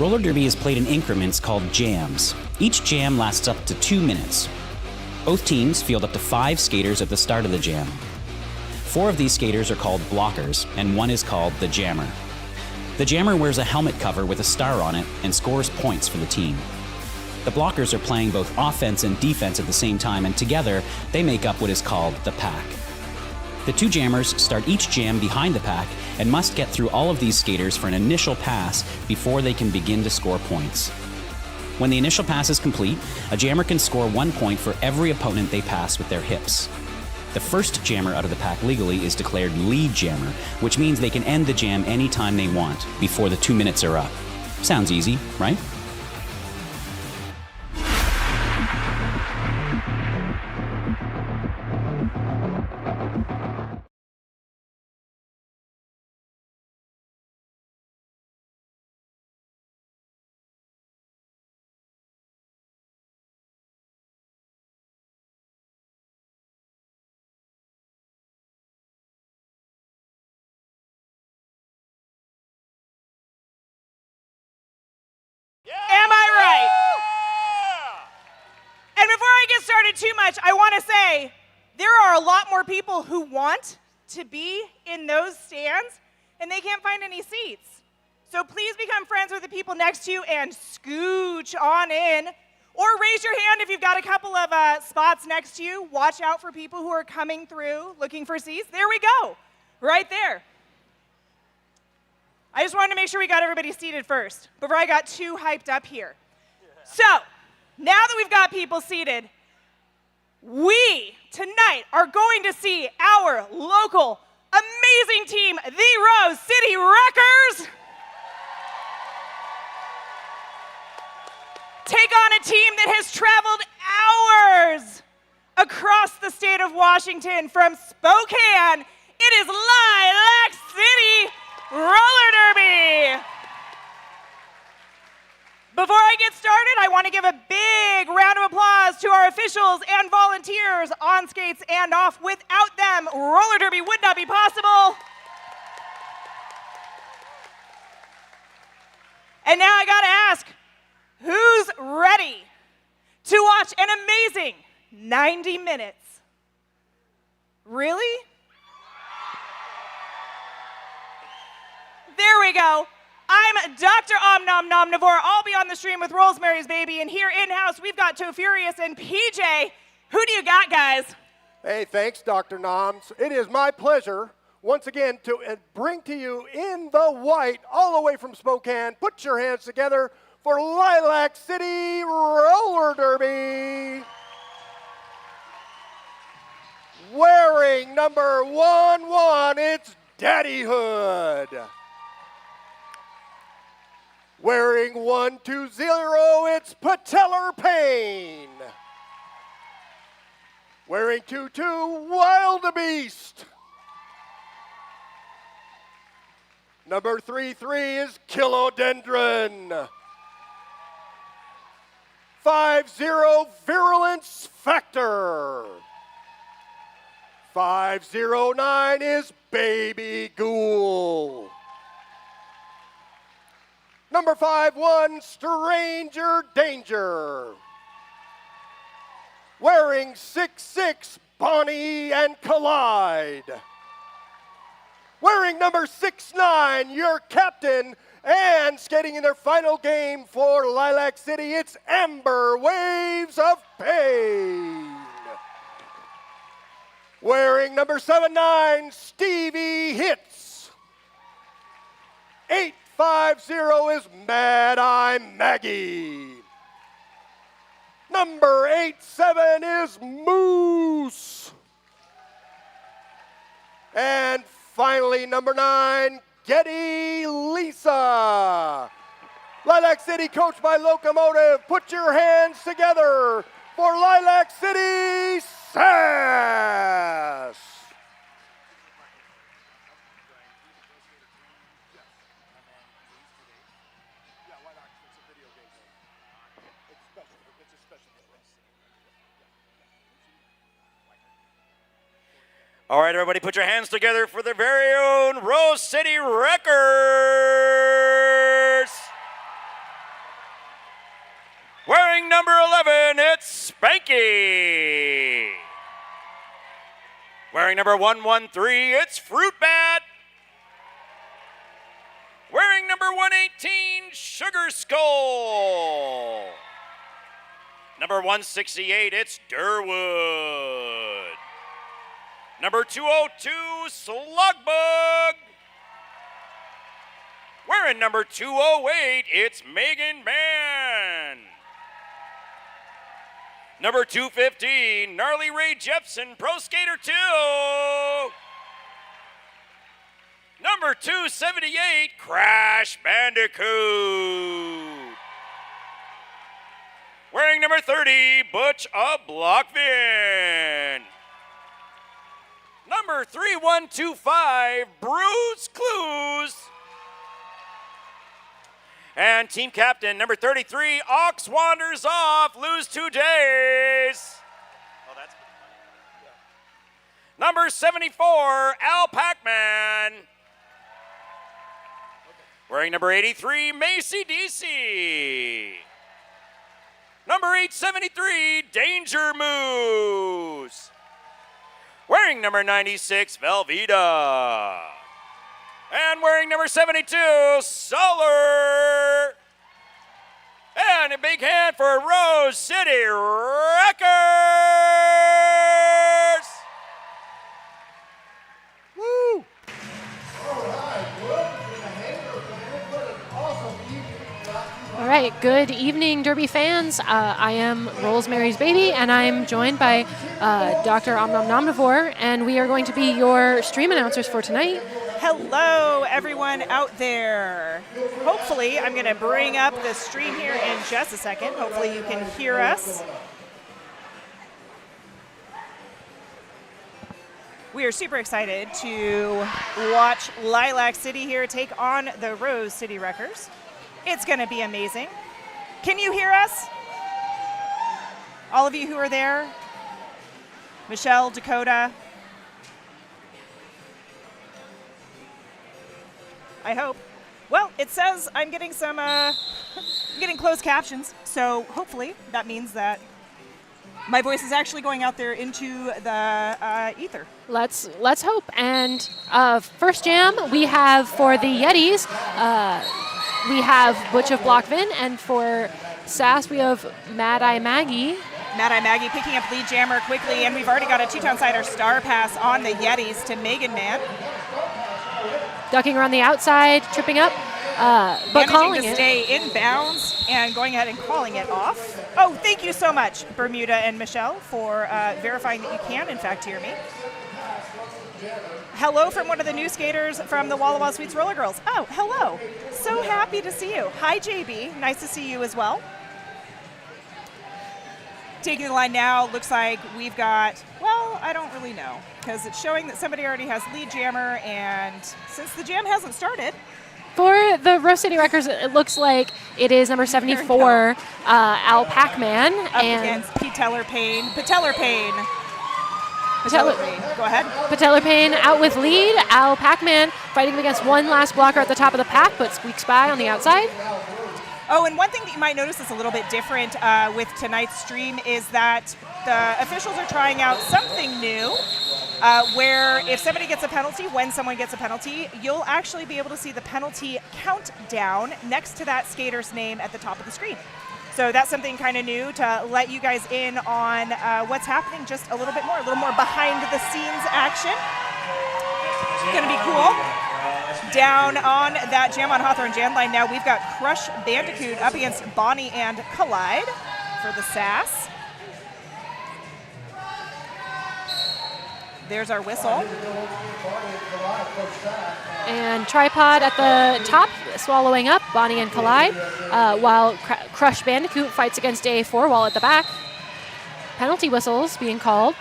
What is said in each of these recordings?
Roller derby is played in increments called jams. Each jam lasts up to 2 minutes. Both teams field up to 5 skaters at the start of the jam. 4 of these skaters are called blockers, and 1 is called the jammer. The jammer wears a helmet cover with a star on it and scores points for the team. The blockers are playing both offense and defense at the same time, and together they make up what is called the pack. The 2 jammers start each jam behind the pack and must get through all of these skaters for an initial pass before they can begin to score points. When the initial pass is complete, a jammer can score 1 point for every opponent they pass with their hips. The first jammer out of the pack legally is declared lead jammer, which means they can end the jam anytime they want before the 2 minutes are up. Sounds easy, right? Am I right? Yeah! And before I get started too much, I want to say there are a lot more people who want to be in those stands, and they can't find any seats. So please become friends with the people next to you and scooch on in. Or raise your hand if you've got a couple of spots next to you. Watch out for people who are coming through looking for seats. There we go, right there. I just wanted to make sure we got everybody seated first before I got too hyped up here. Yeah. So, now that we've got people seated, we tonight are going to see our local amazing team, the Rose City Wreckers, take on a team that has traveled hours across the state of Washington from Spokane. It is Lilac City Roller Derby. Before I get started, I want to give a big round of applause to our officials and volunteers on skates and off. Without them, roller derby would not be possible. And now I gotta ask, who's ready to watch an amazing 90 minutes? Really? There we go. I'm Dr. Omnomnomnivore. I'll be on the stream with Rosemary's Baby, and here in-house we've got Tofurious and PJ. Who do you got, guys? Hey, thanks, Dr. Noms. It is my pleasure once again to bring to you in the white, all the way from Spokane. Put your hands together for Lilac City Roller Derby. Wearing number 11, it's Daddyhood. Wearing 120, it's Patellar Pain. Wearing 22, Wildebeest. Number 33 is Kilodendron. 50, Virulence Factor. 509 is Baby Ghoul. Number 51, Stranger Danger. Wearing 66, Bonnie and Collide. Wearing number 69, your captain, and skating in their final game for Lilac City, it's Amber Waves of Pain. Wearing number 79, Stevie Hits. 850 is Mad Eye Maggie. Number 87 is Moose. And finally, number 9, Getty Lisa. Lilac City, coached by Locomotive. Put your hands together for Lilac City Sass. All right, everybody, put your hands together for their very own Rose City Wreckers. Wearing number 11, it's Spanky. Wearing number 113, it's Fruit Bat. Wearing number 118, Sugar Skull. Number 168, it's Durwood. Number 202, Slugbug. Wearing number 208, it's Megan Man. Number 215, Gnarly Ray Jepson, Pro Skater 2. Number 278, Crash Bandicoot. Wearing number 30, Butch of Blockvin. Number 3125, Bruce Clues. And team captain, number 33, Ox wanders off, lose 2 days. Oh, that's pretty funny. Yeah. Number 74, Al Pac-Man. Okay. Wearing number 83, Macy DC. Number 873, Danger Moose. Wearing number 96, Velveeta. And wearing number 72, Solar. And a big hand for Rose City Wreckers. Woo! All right, well, in a hangar, man, what an awesome evening. All right, good evening, Derby fans. I am Rosemary's Baby, and I'm joined by Dr. Omnomnomnivore, and we are going to be your stream announcers for tonight. Hello, everyone out there. Hopefully, I'm going to bring up the stream here in just a second. Hopefully, you can hear us. We are super excited to watch Lilac City here take on the Rose City Wreckers. It's going to be amazing. Can you hear us? All of you who are there? Michelle, Dakota. I hope. Well, it says I'm getting some, I'm getting closed captions, so hopefully that means that my voice is actually going out there into the ether. Let's hope. And first jam we have for the Yetis, we have Butch of Blockvin, and for Sass we have Mad Eye Maggie. Mad Eye Maggie picking up lead jammer quickly, and we've already got a two-town cider star pass on the Yetis to Megan Man. Ducking around the outside, tripping up, but calling to it. Stay in bounds and going ahead and calling it off. Oh, thank you so much, Bermuda and Michelle, for verifying that you can, in fact, hear me. Hello from one of the new skaters from the Walla Walla Sweets Roller Girls. Oh, hello. So happy to see you. Hi, JB. Nice to see you as well. Taking the line now, looks like we've got, well, I don't really know, because it's showing that somebody already has lead jammer, and since the jam hasn't started. For the Rose City Wreckers, it looks like it is number 74, Al Pac-Man. Up against Patellar Pain. Patellar Pain. Patellar Pain. Go ahead. Patellar Pain out with lead. Al Pac-Man fighting against one last blocker at the top of the pack, but squeaks by on the outside. Oh, and one thing that you might notice that's a little bit different with tonight's stream is that the officials are trying out something new where if somebody gets a penalty, when someone gets a penalty, you'll actually be able to see the penalty countdown next to that skater's name at the top of the screen. So that's something kind of new to let you guys in on what's happening just a little bit more, a little more behind the scenes action. It's going to be cool. Down on that Jam on Hawthorne jam line now, we've got Crush Bandicoot up against Bonnie and Collide for the Sass. There's our whistle. And Tripod at the top, swallowing up Bonnie and Collide, while Crush Bandicoot fights against A4 while at the back. Penalty whistles being called.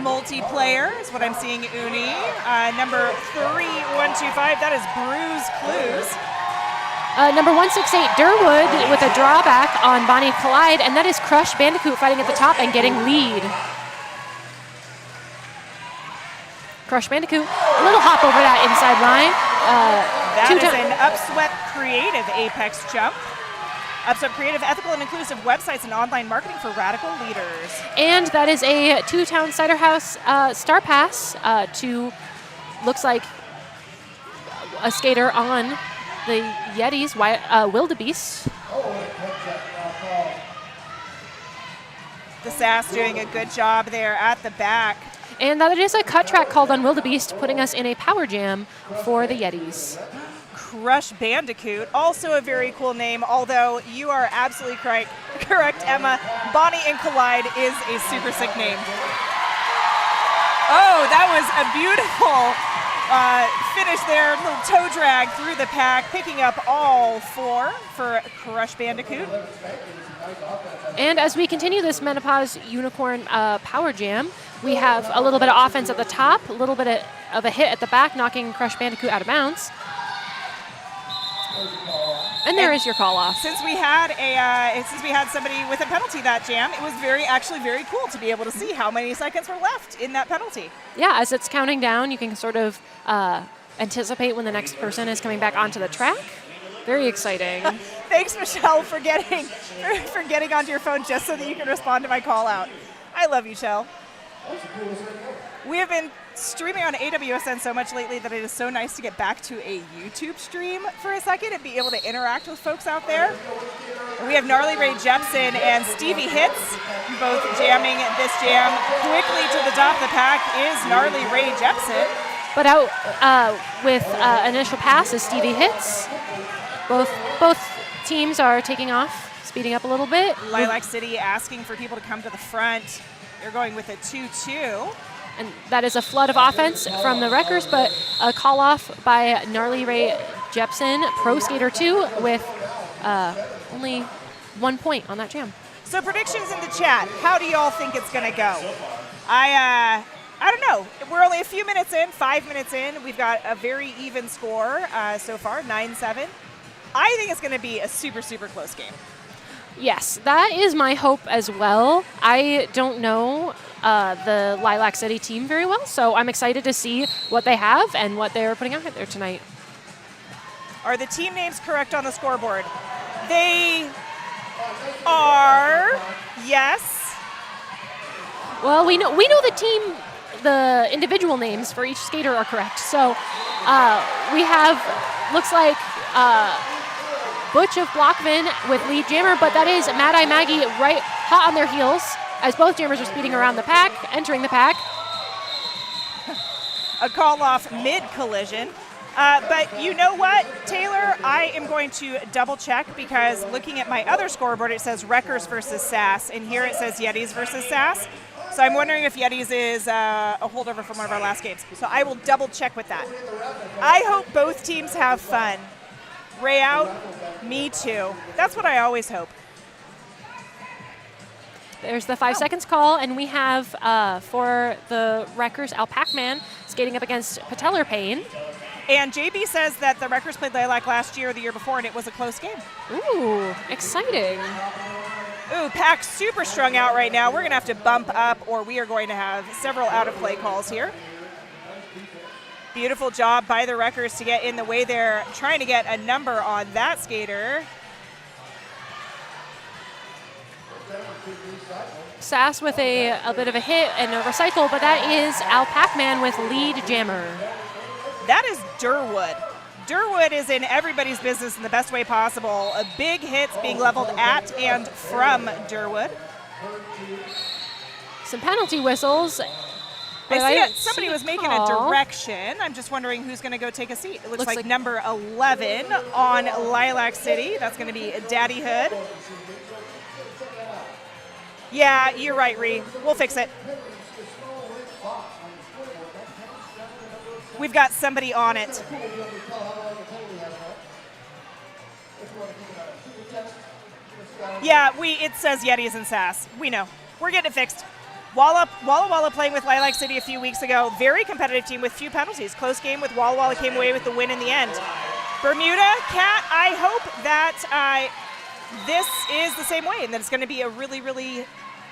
Multiplayer is what I'm seeing, Uni. Number 3125, that is Bruise Clues. Number 168, Durwood with a drawback on Bonnie Collide, and that is Crush Bandicoot fighting at the top and getting lead. Crush Bandicoot, a little hop over that inside line. That is an upswept creative apex jump. Ups Up creative, ethical, and inclusive websites and online marketing for radical leaders. And that is a Two-Town Cider House Star Pass to, looks like, a skater on the Yetis, Wildebeest. The SAS doing a good job there at the back. And that is a cut track called on Wildebeest, putting us in a power jam for the Yetis. Crush Bandicoot, also a very cool name, although you are absolutely correct, Emma. Bonnie and Collide is a super sick name. Oh, that was a beautiful finish there, little toe drag through the pack, picking up all 4 for Crush Bandicoot. And as we continue this Menopause Unicorn Power Jam, we have a little bit of offense at the top, a little bit of a hit at the back, knocking Crush Bandicoot out of bounds. And there is your call off. Since we had somebody with a penalty that jam, it was actually very cool to be able to see how many seconds were left in that penalty. Yeah, as it's counting down, you can sort of anticipate when the next person is coming back onto the track. Very exciting. Thanks, Michelle, for getting onto your phone just so that you can respond to my call out. I love you, Shell. We have been streaming on AWSN so much lately that it is so nice to get back to a YouTube stream for a second and be able to interact with folks out there. We have Gnarly Ray Jepsen and Stevie Hits both jamming this jam. Quickly to the top of the pack is Gnarly Ray Jepsen. But out with initial pass is Stevie Hits. Both teams are taking off, speeding up a little bit. Lilac City asking for people to come to the front. They're going with a 2-2. And that is a flood of offense from the Wreckers, but a call off by Gnarly Ray Jepsen, Pro Skater 2, with only 1 point on that jam. So predictions in the chat. How do y'all think it's going to go? I don't know. We're only a few minutes in, 5 minutes in. We've got a very even score so far, 9-7. I think it's going to be a super, super close game. Yes, that is my hope as well. I don't know the Lilac City team very well, so I'm excited to see what they have and what they're putting out there tonight. Are the team names correct on the scoreboard? They are, yes. Well, we know the individual names for each skater are correct. So we have, looks like Butch of Blockvin with lead jammer, but that is Mad Eye Maggie right hot on their heels as both jammers are speeding around the pack, entering the pack. A call off mid-collision. But you know what, Taylor? I am going to double check because looking at my other scoreboard, it says Wreckers versus SAS, and here it says Yetis versus SAS. So I'm wondering if Yetis is a holdover from one of our last games. So I will double check with that. I hope both teams have fun. Ray out, me too. That's what I always hope. There's the 5 seconds call, and we have for the Wreckers, Al Pac-Man skating up against Patellar Payne. And JB says that the Wreckers played Lilac last year or the year before, and it was a close game. Ooh, exciting. Ooh, Pac super strung out right now. We're going to have to bump up, or we are going to have several out-of-play calls here. Beautiful job by the Wreckers to get in the way there, trying to get a number on that skater. SAS with a bit of a hit and a recycle, but that is Al Pac-Man with lead jammer. That is Durwood. Durwood is in everybody's business in the best way possible. A big hits being leveled at and from Durwood. Some penalty whistles. I see it. Somebody was making a direction. I'm just wondering who's going to go take a seat. It looks like number 11 on Lilac City. That's going to be Daddy Hood. Yeah, you're right, Ree. We'll fix it. We've got somebody on it. Yeah, it says Yetis and SAS. We know. We're getting it fixed. Walla playing with Lilac City a few weeks ago. Very competitive team with few penalties. Close game with Walla came away with the win in the end. Bermuda, Kat, I hope that this is the same way and that it's going to be a really, really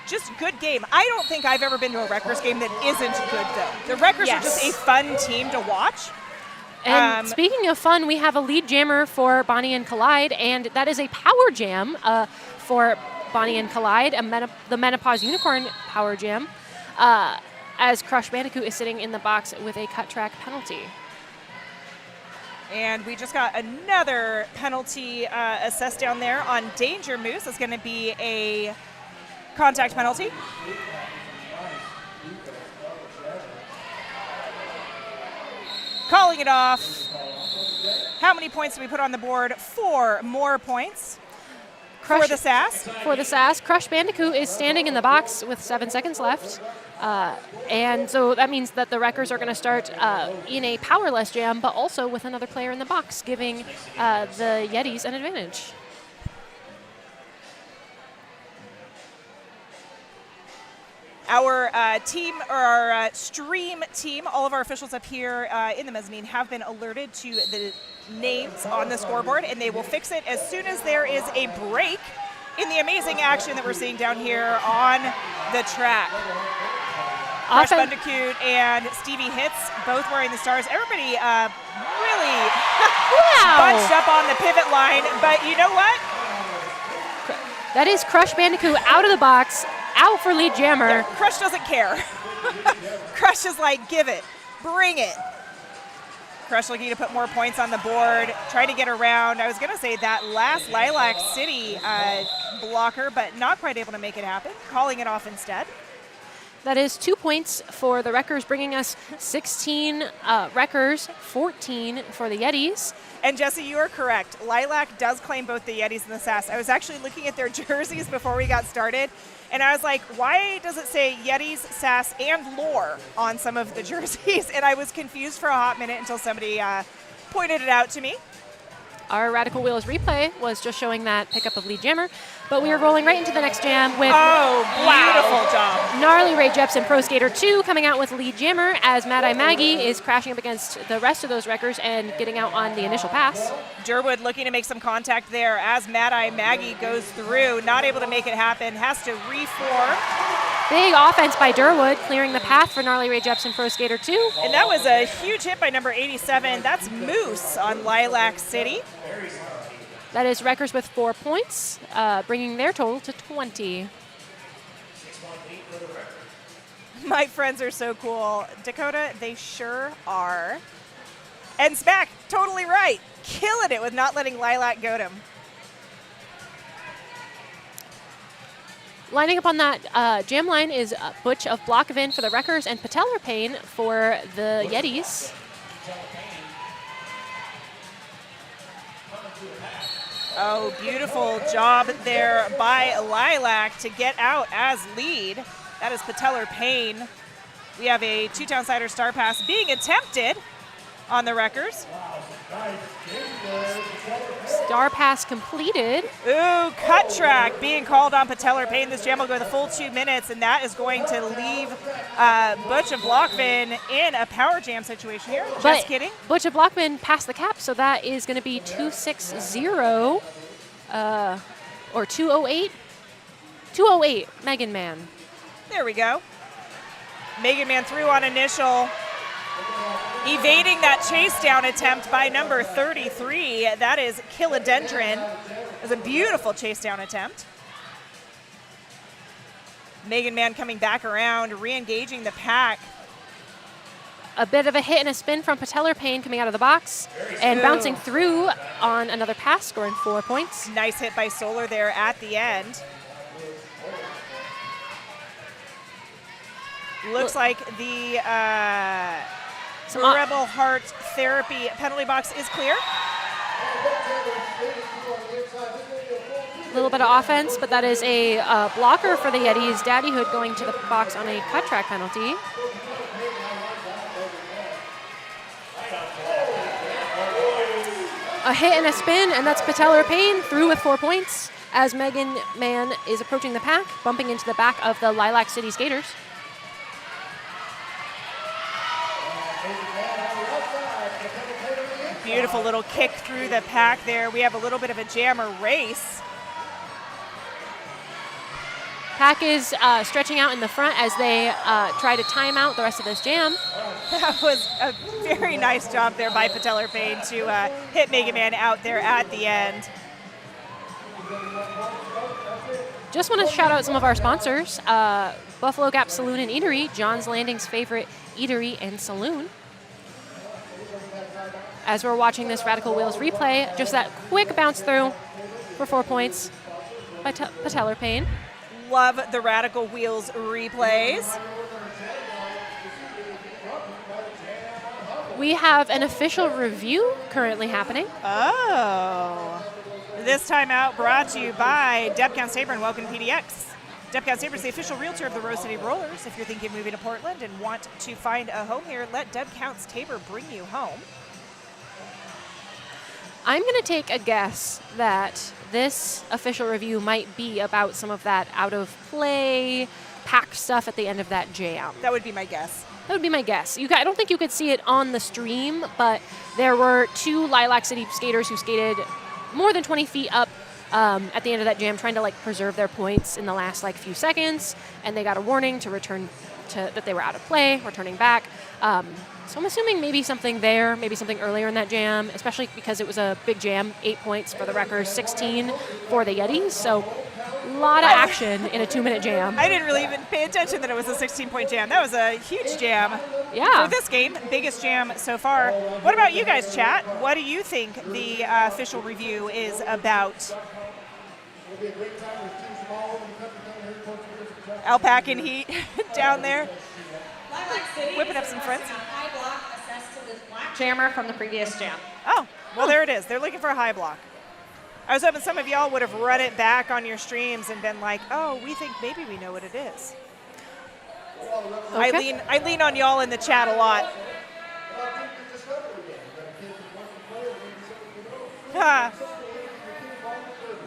just good game. I don't think I've ever been to a Wreckers game that isn't good, though. The Wreckers are just a fun team to watch. And speaking of fun, we have a lead jammer for Bonnie and Collide, and that is a power jam for Bonnie and Collide, the Menopause Unicorn power jam, as Crush Bandicoot is sitting in the box with a cut track penalty. And we just got another penalty assessed down there on Danger Moose. It's going to be a contact penalty. Calling it off. How many points do we put on the board? 4 more points for the SAS. For the SAS, Crush Bandicoot is standing in the box with 7 seconds left. And so that means that the Wreckers are going to start in a powerless jam, but also with another player in the box, giving the Yetis an advantage. Our team, or our stream team, all of our officials up here in the mezzanine have been alerted to the names on the scoreboard, and they will fix it as soon as there is a break in the amazing action that we're seeing down here on the track. Crush Bandicoot and Stevie Hits, both wearing the stars. Everybody really bunched up on the pivot line, but you know what? That is Crush Bandicoot out of the box, out for lead jammer. Yeah, Crush doesn't care. Crush is like, give it, bring it. Crush looking to put more points on the board, try to get around. I was going to say that last Lilac City blocker, but not quite able to make it happen, calling it off instead. That is 2 points for the Wreckers, bringing us 16 Wreckers, 14 for the Yetis. And Jesse, you are correct. Lilac does claim both the Yetis and the SAS. I was actually looking at their jerseys before we got started, and I was like, why does it say Yetis, SAS, and Lore on some of the jerseys? And I was confused for a hot minute until somebody pointed it out to me. Our Radical Wheels replay was just showing that pickup of lead jammer, but we are rolling right into the next jam with beautiful job. Gnarly Ray Jepsen Pro Skater 2 coming out with lead jammer as Mad Eye Maggie is crashing up against the rest of those Wreckers and getting out on the initial pass. Durwood looking to make some contact there as Mad Eye Maggie goes through, not able to make it happen, has to reform. Big offense by Durwood, clearing the path for Gnarly Ray Jepsen Pro Skater 2. And that was a huge hit by number 87. That's Moose on Lilac City. That is Wreckers with 4 points, bringing their total to 20. My friends are so cool. Dakota, they sure are. And Smack, totally right. Killing it with not letting Lilac go to him. Lining up on that jam line is Butch of Blockvin for the Wreckers and Patellar Payne for the Yetis. Oh, beautiful job there by Lilac to get out as lead. That is Patellar Payne. We have a two-town cider star pass being attempted on the Wreckers. Star pass completed. Ooh, cut track being called on Patellar Payne. This jam will go the full 2 minutes, and that is going to leave Butch of Blockvin in a power jam situation here. Just kidding. Butch of Blockvin passed the cap, so that is going to be 260 or 208. 208, Megan Man. There we go. Megan Man through on initial. Evading that chase down attempt by number 33. That is Kilodendron. It was a beautiful chase down attempt. Megan Man coming back around, re-engaging the pack. A bit of a hit and a spin from Patellar Payne coming out of the box and bouncing through on another pass, scoring 4 points. Nice hit by Solar there at the end. Looks like the Rebel Heart Therapy penalty box is clear. A little bit of offense, but that is a blocker for the Yetis. Daddyhood going to the box on a cut track penalty. A hit and a spin, and that's Patellar Payne through with 4 points as Megan Man is approaching the pack, bumping into the back of the Lilac City skaters. Beautiful little kick through the pack there. We have a little bit of a jammer race. Pack is stretching out in the front as they try to time out the rest of this jam. That was a very nice job there by Patellar Payne to hit Mega Man out there at the end. Just want to shout out some of our sponsors. Buffalo Gap Saloon and Eatery, John's Landing's favorite eatery and saloon. As we're watching this Radical Wheels replay, just that quick bounce through for 4 points by Patellar Payne. Love the Radical Wheels replays. We have an official review currently happening. Oh. This time out brought to you by Debcount Saber and Welcome PDX. Debcount Saber is the official realtor of the Rose City Rollers. If you're thinking of moving to Portland and want to find a home here, let Debcount's Tabor bring you home. I'm going to take a guess that this official review might be about some of that out of play, pack stuff at the end of that jam. That would be my guess. That would be my guess. I don't think you could see it on the stream, but there were 2 Lilac City skaters who skated more than 20 feet up at the end of that jam, trying to preserve their points in the last few seconds, and they got a warning to return that they were out of play, returning back. So I'm assuming maybe something there, maybe something earlier in that jam, especially because it was a big jam, 8 points for the Wreckers, 16 for the Yetis. So a lot of action in a 2-minute jam. I didn't really even pay attention that it was a 16-point jam. That was a huge jam Yeah. for this game. Biggest jam so far. What about you guys, chat? What do you think the official review is about? Alpaca and Heat down there, whipping up some friends. Jammer from the previous jam. Oh, well, there it is. They're looking for a high block. I was hoping some of y'all would have run it back on your streams and been like, oh, we think maybe we know what it is. Okay. I lean on y'all in the chat a lot.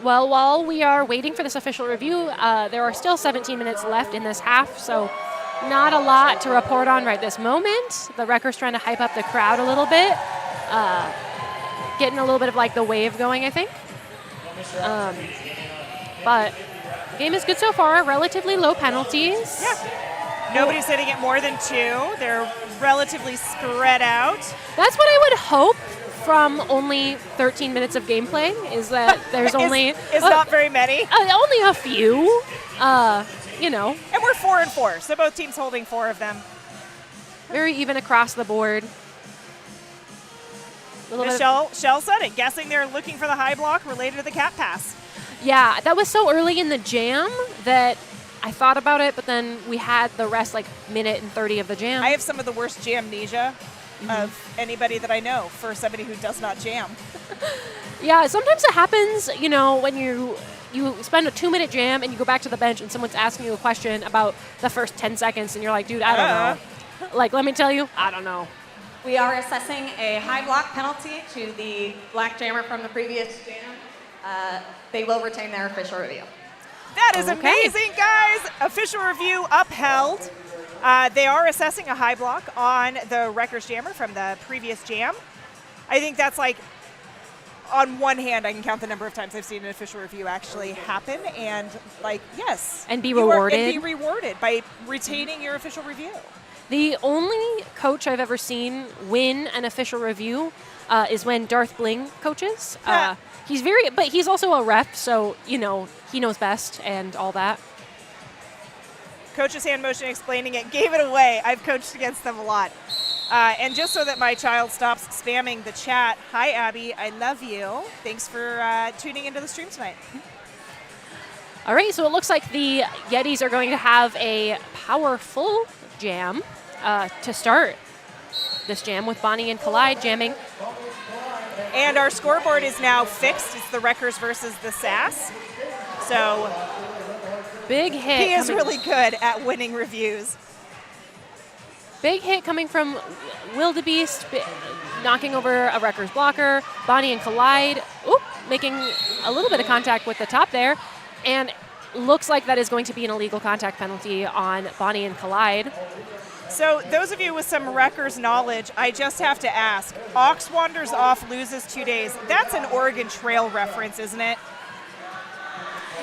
Well, while we are waiting for this official review, there are still 17 minutes left in this half, so not a lot to report on right this moment. The Wreckers trying to hype up the crowd a little bit, getting a little bit of the wave going, I think. But the game is good so far, relatively low penalties. Yeah. Nobody's hitting it more than 2. They're relatively spread out. That's what I would hope from only 13 minutes of gameplay, is that there's only... It's not very many. Only a few, And we're 4-4, so both teams holding 4 of them. Very even across the board. Shell said it, guessing they're looking for the high block related to the cat pass. Yeah, that was so early in the jam that I thought about it, but then we had the rest minute and 30 of the jam. I have some of the worst jamnesia of anybody that I know for somebody who does not jam. Yeah, sometimes it happens, when you spend a 2-minute jam and you go back to the bench and someone's asking you a question about the first 10 seconds and you're like, dude, I don't know. Let me tell you, I don't know. We are assessing a high block penalty to the black jammer from the previous jam. They will retain their official review. That is Okay. amazing, guys. Official review upheld. They are assessing a high block on the Wreckers jammer from the previous jam. I think that's on one hand, I can count the number of times I've seen an official review actually happen, and yes. And be you are- rewarded. And be rewarded by retaining your official review. The only coach I've ever seen win an official review is when Darth Bling coaches. But he's also a ref, so, he knows best and all that. Coach's hand motion explaining it, gave it away. I've coached against them a lot. And just so that my child stops spamming the chat, hi, Abby, I love you. Thanks for tuning into the stream tonight. All right, so it looks like the Yetis are going to have a powerful jam to start this jam with Bonnie and Collide jamming. And our scoreboard is now fixed. It's the Wreckers versus the Sass. So Big hit. he is really good at winning reviews. Big hit coming from Wildebeest, knocking over a Wreckers blocker. Bonnie and Collide, making a little bit of contact with the top there. And looks like that is going to be an illegal contact penalty on Bonnie and Collide. So those of you with some Wreckers knowledge, I just have to ask, Ox wanders off, loses 2 days. That's an Oregon Trail reference, isn't it?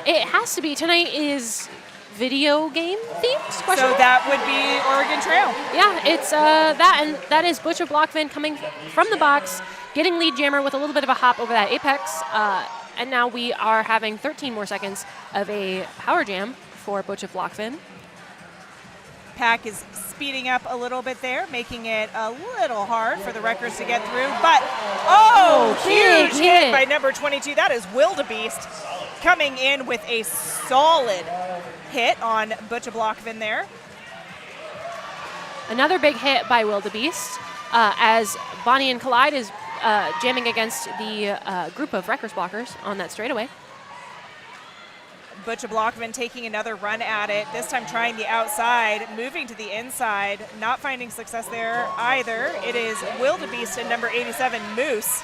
It has to be. Tonight is video game themed? So that would be Oregon Trail. Yeah, it's that, and that is Butch of Blockvin coming from the box, getting lead jammer with a little bit of a hop over that apex, and now we are having 13 more seconds of a power jam for Butch of Blockvin. Pack is speeding up a little bit there, making it a little hard for the wreckers to get through, but huge hit by number 22. That is Wildebeest coming in with a solid hit on Butch of Blockvin there. Another big hit by Wildebeest as Bonnie and Collide is jamming against the group of wreckers blockers on that straightaway. Butch of Blockvin taking another run at it, this time trying the outside, moving to the inside, not finding success there either. It is Wildebeest and number 87, Moose.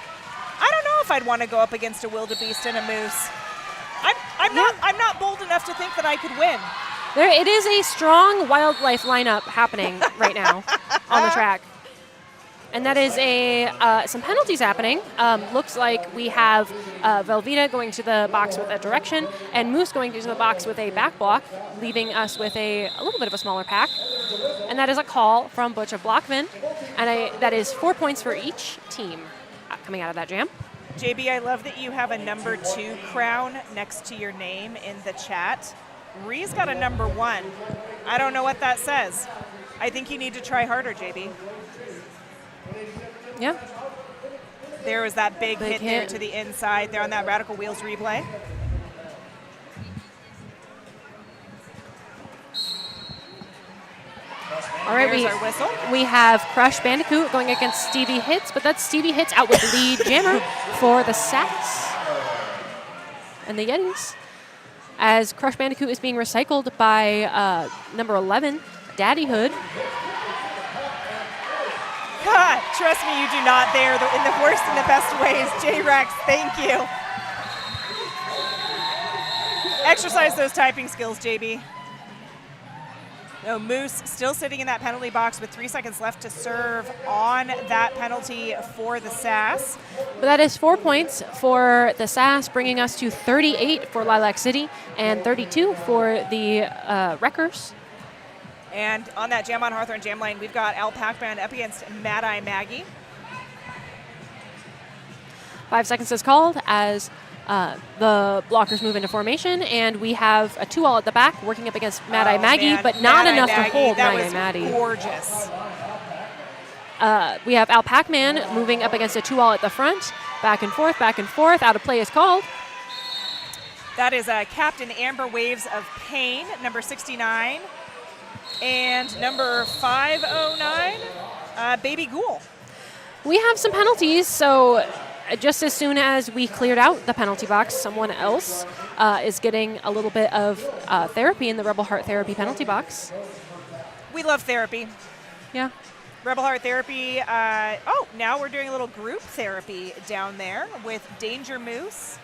I don't know if I'd want to go up against a Wildebeest and a Moose. I'm not bold enough to think that I could win. It is a strong wildlife lineup happening right now on the track. And that is some penalties happening. Looks like we have Velveeta going to the box with a direction and Moose going to the box with a back block, leaving us with a little bit of a smaller pack. And that is a call from Butch of Blockvin. And that is 4 points for each team coming out of that jam. JB, I love that you have a number 2 crown next to your name in the chat. Ree's got a number 1. I don't know what that says. I think you need to try harder, JB. Yeah. There was that big hit there to the inside there on that Radical Wheels replay. All right, There's our whistle. We have Crush Bandicoot going against Stevie Hits, but that's Stevie Hits out with the lead jammer for the Sats and the Yetis. As Crush Bandicoot is being recycled by number 11, Daddyhood. God, trust me, you do not there in the worst and the best ways. J-Rex, thank you. Exercise those typing skills, JB. No, Moose still sitting in that penalty box with 3 seconds left to serve on that penalty for the SAS. But that is 4 points for the SAS, bringing us to 38 for Lilac City and 32 for the Wreckers. And on that Jam on Hawthorne jam line, we've got Al Pac-Man up against Mad Eye Maggie. 5 seconds is called as the blockers move into formation, and we have a 2-all at the back working up against Mad Eye Maggie, man. but not Mad enough Eye to Maggie. hold That Mad Eye was Maddie. gorgeous. We have Al Pac-Man moving up against a 2-all at the front. Back and forth, out of play is called. That is Captain Amber Waves of Pain, number 69. And number 509, Baby Ghoul. We have some penalties, so just as soon as we cleared out the penalty box, someone else is getting a little bit of therapy in the Rebel Heart Therapy penalty box. We love therapy. Yeah. Rebel Heart Therapy. Now we're doing a little group therapy down there with Danger Moose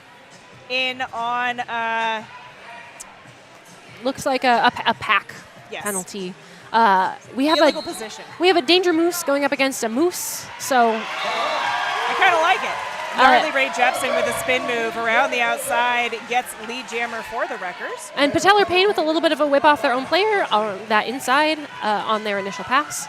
in on. Looks like a pack penalty. We have illegal position. We have a Danger Moose going up against a Moose, so I kind of like it. Gnarly Ray Jepson with a spin move around the outside gets lead jammer for the Wreckers. And Patellar Payne with a little bit of a whip off their own player on that inside on their initial pass.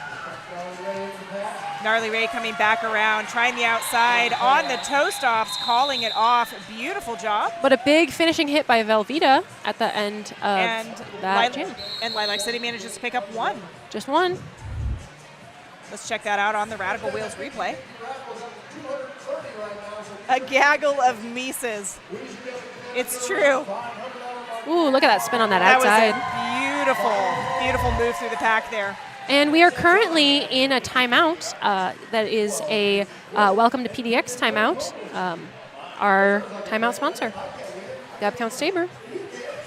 Gnarly Ray coming back around, trying the outside on the toe stops, calling it off. Beautiful job. But a big finishing hit by Velveeta at the end of that jam. And Lilac City manages to pick up 1. Just 1. Let's check that out on the Radical Wheels replay. A gaggle of Mises. It's true. Ooh, look at that spin on that outside. That was a beautiful move through the pack there. And we are currently in a timeout. That is a welcome to PDX timeout. Our timeout sponsor, Gabcount Saber,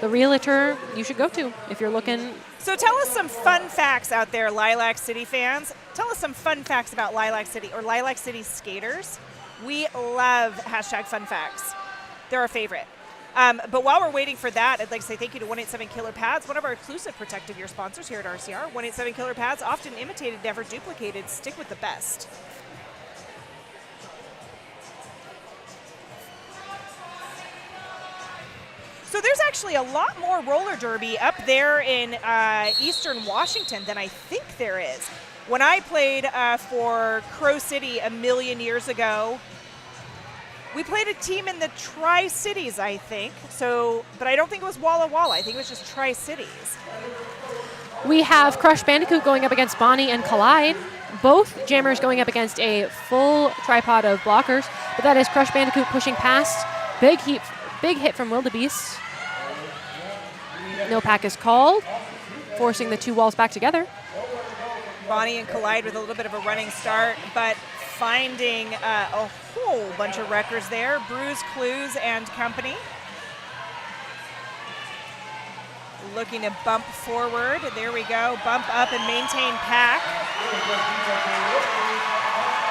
the realtor you should go to if you're looking. So tell us some fun facts out there, Lilac City fans. Tell us some fun facts about Lilac City or Lilac City skaters. We love #fun facts. They're our favorite. But while we're waiting for that, I'd like to say thank you to 187 Killer Pads, one of our exclusive protective gear sponsors here at RCR. 187 Killer Pads, often imitated, never duplicated. Stick with the best. So there's actually actually a lot more roller derby up there in eastern Washington than I think there is. When I played for Crow City a million years ago, we played a team in the Tri-Cities, I think. So, but I don't think it was Walla Walla. I think it was just Tri-Cities. We have Crush Bandicoot going up against Bonnie and Collide. Both jammers going up against a full tripod of blockers, but that is Crush Bandicoot pushing past. Big hit from Wildebeest. No pack is called, forcing the two walls back together. Bonnie and Collide with a little bit of a running start, but finding a whole bunch of wreckers there. Bruise, Clues, and company. Looking to bump forward. There we go. Bump up and maintain pack.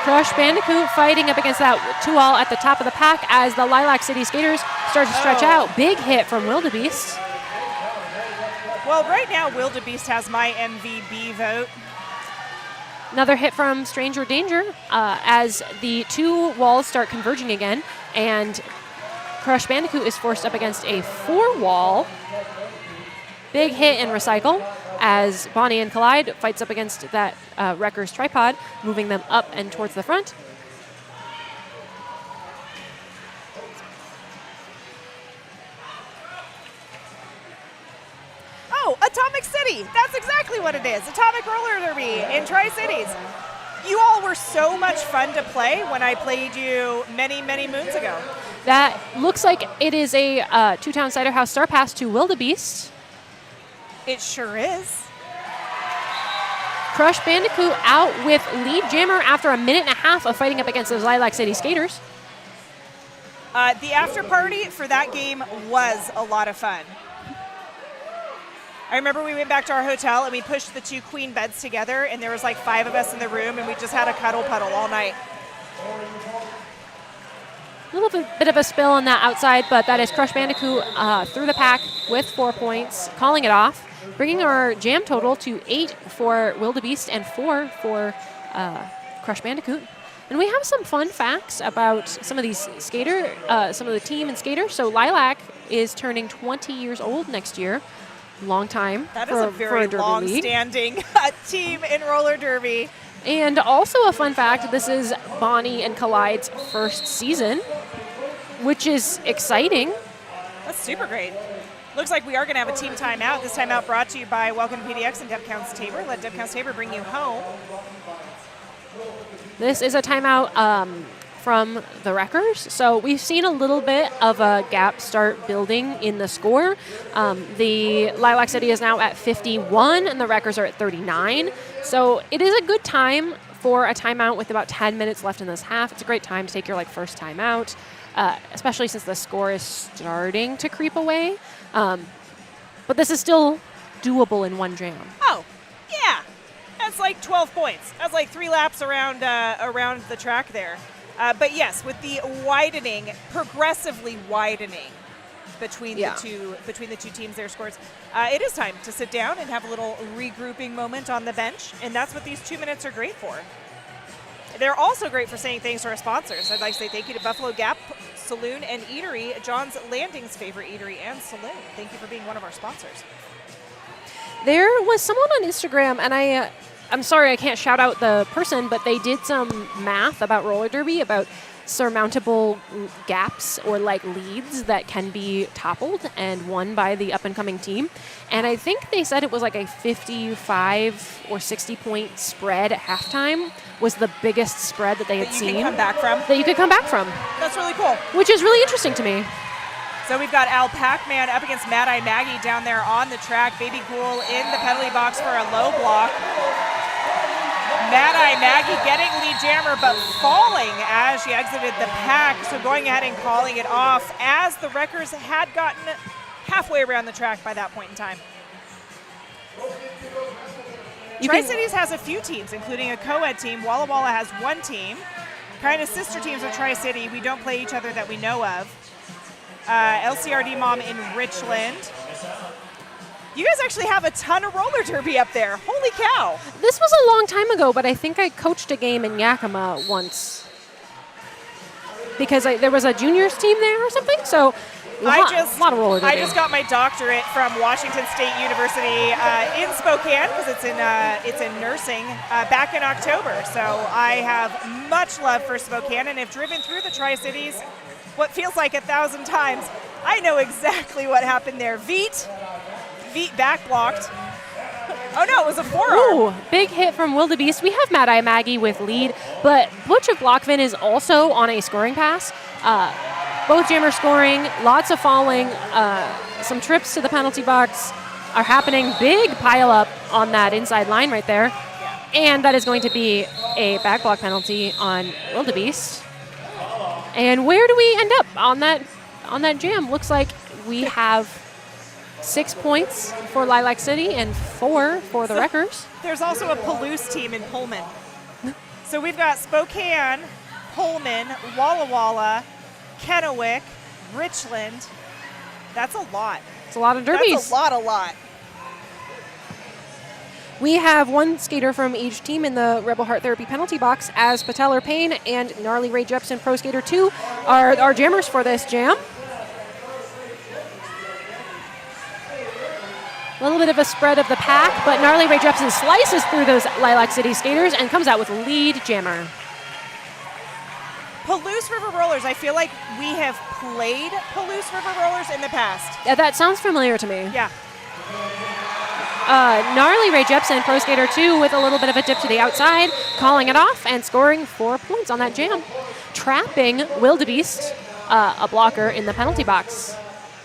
Crush Bandicoot fighting up against that two-all at the top of the pack as the Lilac City skaters start to stretch out. Big hit from Wildebeest. Well, right now, Wildebeest has my MVP vote. Another hit from Stranger Danger as the two walls start converging again, and Crush Bandicoot is forced up against a four-wall. Big hit and recycle as Bonnie and Collide fights up against that Wrecker's tripod, moving them up and towards the front. Oh, Atomic City. That's exactly what it is. Atomic Roller Derby in Tri-Cities. You all were so much fun to play when I played you many, many moons ago. That looks like it is a Two-Town Cider House star pass to Wildebeest. It sure is. Crush Bandicoot out with lead jammer after a minute and a half of fighting up against those Lilac City skaters. The after party for that game was a lot of fun. I remember we went back to our hotel and we pushed the two queen beds together, and there was like 5 of us in the room, and we just had a cuddle puddle all night. A little bit of a spill on that outside, but that is Crush Bandicoot through the pack with 4 points, calling it off, bringing our jam total to 8 for Wildebeest and 4 for Crush Bandicoot. And we have some fun facts about some of these some of the team and skaters. So Lilac is turning 20 years old next year. Long time. That is a very long-standing team in roller derby. And also a fun fact, this is Bonnie and Collide's first season, which is exciting. That's super great. Looks like we are going to have a team timeout. This timeout brought to you by Welcome to PDX and Deb Counts Tabor. Let Deb Counts Tabor bring you home. This is a timeout from the Wreckers. So we've seen a little bit of a gap start building in the score. The Lilac City is now at 51 and the Wreckers are at 39. So it is a good time for a timeout with about 10 minutes left in this half. It's a great time to take your first timeout, especially since the score is starting to creep away. But this is still doable in one jam. Oh, yeah. That's like 12 points. That's like 3 laps around the track there. But yes, with the widening, progressively widening between the two teams, their scores, it is time to sit down and have a little regrouping moment on the bench, and that's what these 2 minutes are great for. They're also great for saying thanks to our sponsors. I'd like to say thank you to Buffalo Gap Saloon and Eatery, John's Landing's favorite eatery and saloon. Thank you for being one of our sponsors. There was someone on Instagram, and I'm sorry I can't shout out the person, but they did some math about roller derby, about surmountable gaps or leads that can be toppled and won by the up-and-coming team. And I think they said it was like a 55 or 60-point spread at halftime was the biggest spread that they had seen. That you could come back from. That's really cool. Which is really interesting to me. So we've got Al Pac-Man up against Mad Eye Maggie down there on the track. Baby Ghoul in the penalty box for a low block. Mad Eye Maggie getting lead jammer, but falling as she exited the pack. So going ahead and calling it off as the Wreckers had gotten halfway around the track by that point in time. Tri-Cities has a few teams, including a co-ed team. Walla Walla has one team. Kind of sister teams with Tri-City. We don't play each other that we know of. LCRD Mom in Richland. You guys actually have a ton of roller derby up there. Holy cow. This was a long time ago, but I think I coached a game in Yakima once because there was a juniors team there or something. So A lot of roller derby. I just got my doctorate from Washington State University in Spokane because it's in nursing back in October. So I have much love for Spokane and have driven through the Tri-Cities what feels like 1,000 times. I know exactly what happened there. Veet back blocked. Oh no, it was a forearm. Ooh, big hit from Wildebeest. We have Mad Eye Maggie with lead, but Butch of Blockvin is also on a scoring pass. Both jammers scoring, lots of falling, some trips to the penalty box are happening. Big pile up on that inside line right there. And that is going to be a back block penalty on Wildebeest. And where do we end up on that jam? Looks like we have 6 points for Lilac City and 4 for the Wreckers. There's also a Palouse team in Pullman. So we've got Spokane, Pullman, Walla Walla, Kennewick, Richland. That's a lot. It's a lot of derbies. That's a lot. We have one skater from each team in the Rebel Heart Therapy penalty box, as Patellar Payne and Gnarly Ray Jepsen Pro Skater 2 are our jammers for this jam. A little bit of a spread of the pack, but Gnarly Ray Jepsen slices through those Lilac City skaters and comes out with lead jammer. Palouse River Rollers, I feel like we have played Palouse River Rollers in the past. Yeah, that sounds familiar to me. Yeah. Gnarly Ray Jepsen, Pro Skater 2, with a little bit of a dip to the outside, calling it off and scoring 4 points on that jam, trapping Wildebeest, a blocker, in the penalty box.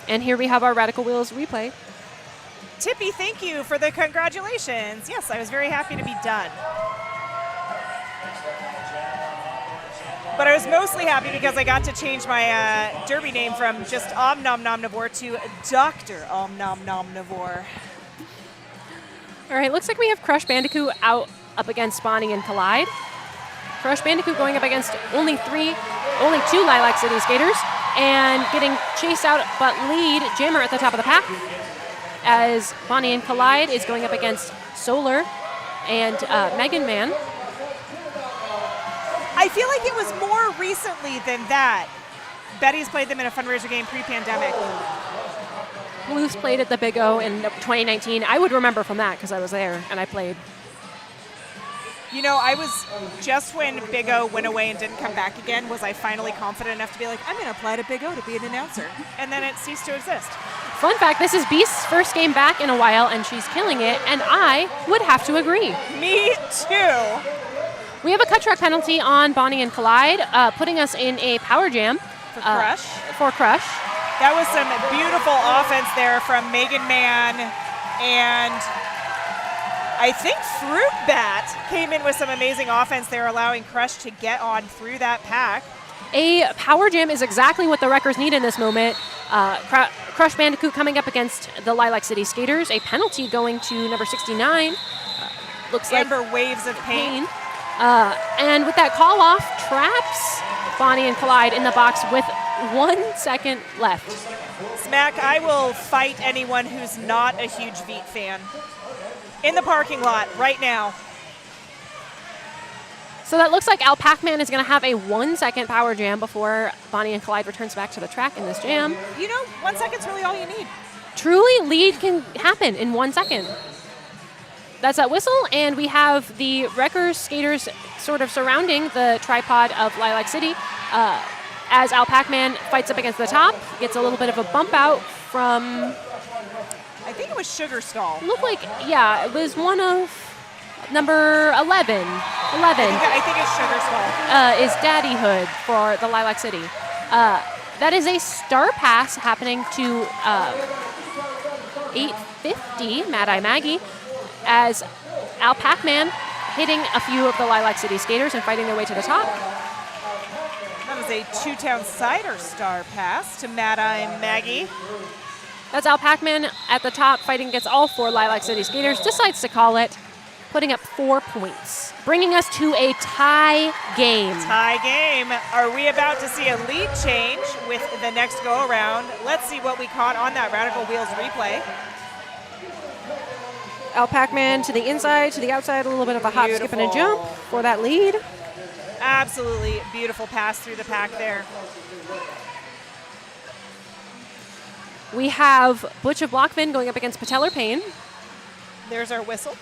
And here we have our Radical Wheels replay. Tippy, thank you for the congratulations. Yes, I was very happy to be done. But I was mostly happy because I got to change my derby name from just Om Nom Nomnivore to Dr. Om Nom Nomnivore. All right, looks like we have Crush Bandicoot up against Bonnie and Collide. Crush Bandicoot going up against only 2 Lilac City skaters and getting chased out, but lead jammer at the top of the pack, as Bonnie and Collide is going up against Solar and Megan Man. I feel like it was more recently than that. Betty's played them in a fundraiser game pre-pandemic. Blues played at the Big O in 2019. I would remember from that because I was there and I played. You know, I was just when Big O went away and didn't come back again, was I finally confident enough to be like, I'm going to apply to Big O to be an announcer. And then it ceased to exist. Fun fact, this is Beast's first game back in a while and she's killing it, and I would have to agree. Me too. We have a cut track penalty on Bonnie and Collide, putting us in a power jam. For Crush. That was some beautiful offense there from Megan Man, and I think Fruit Bat came in with some amazing offense there, allowing Crush to get on through that pack. A power jam is exactly what the Wreckers need in this moment. Crush Bandicoot coming up against the Lilac City skaters. A penalty going to number 69. Looks Amber like waves of pain. And with that call off, traps Bonnie and Collide in the box with 1 second left. Smack, I will fight anyone who's not a huge Veet fan. In the parking lot right now. So that looks like Al Pac-Man is going to have a 1 second power jam before Bonnie and Collide returns back to the track in this jam. You know, 1 second's really all you need. Truly, lead can happen in 1 second. That's that whistle, and we have the Wreckers skaters sort of surrounding the tripod of Lilac City as Al Pac-Man fights up against the top, gets a little bit of a bump out from... I think it was Sugar Stall. Looked like, yeah, it was one of number 11. I think it's Sugar Stall. Is Daddy Hood for the Lilac City. That is a star pass happening to 850, Mad Eye Maggie, as Al Pac-Man hitting a few of the Lilac City skaters and fighting their way to the top. That was a Two-Town Cider star pass to Mad Eye Maggie. That's Al Pac-Man at the top fighting against all 4 Lilac City skaters, decides to call it, putting up 4 points, bringing us to a tie game. Tie game. Are we about to see a lead change with the next go-around? Let's see what we caught on that Radical Wheels replay. Al Pac-Man to the inside, to the outside, a little bit of a hop, skip, and a jump for that lead. Absolutely beautiful pass through the pack there. We have Butch of Blockman going up against Patellar Payne. There's our whistle.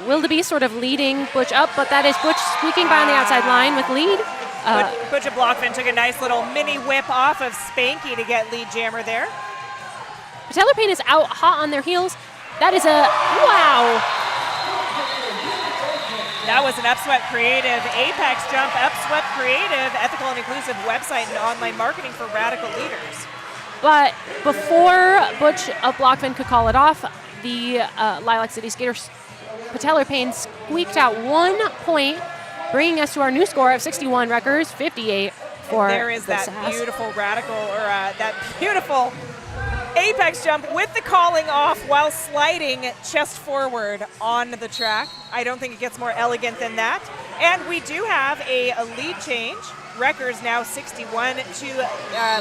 Wildebeest sort of leading Butch up, but that is Butch squeaking by on the outside line with lead. Butch of Blockman took a nice little mini whip off of Spanky to get lead jammer there. Patellar Payne is out hot on their heels. That is a, wow. That was an Upswept Creative Apex Jump. Upswept Creative, ethical and inclusive website and online marketing for radical leaders. But before Butch of Blockman could call it off, the Lilac City skaters, Patellar Payne squeaked out 1 point, bringing us to our new score of 61, Rutgers 58 for There is the that SAS. beautiful radical, or that beautiful Apex Jump with the calling off while sliding chest forward on the track. I don't think it gets more elegant than that. And we do have a lead change. Rutgers now 61 to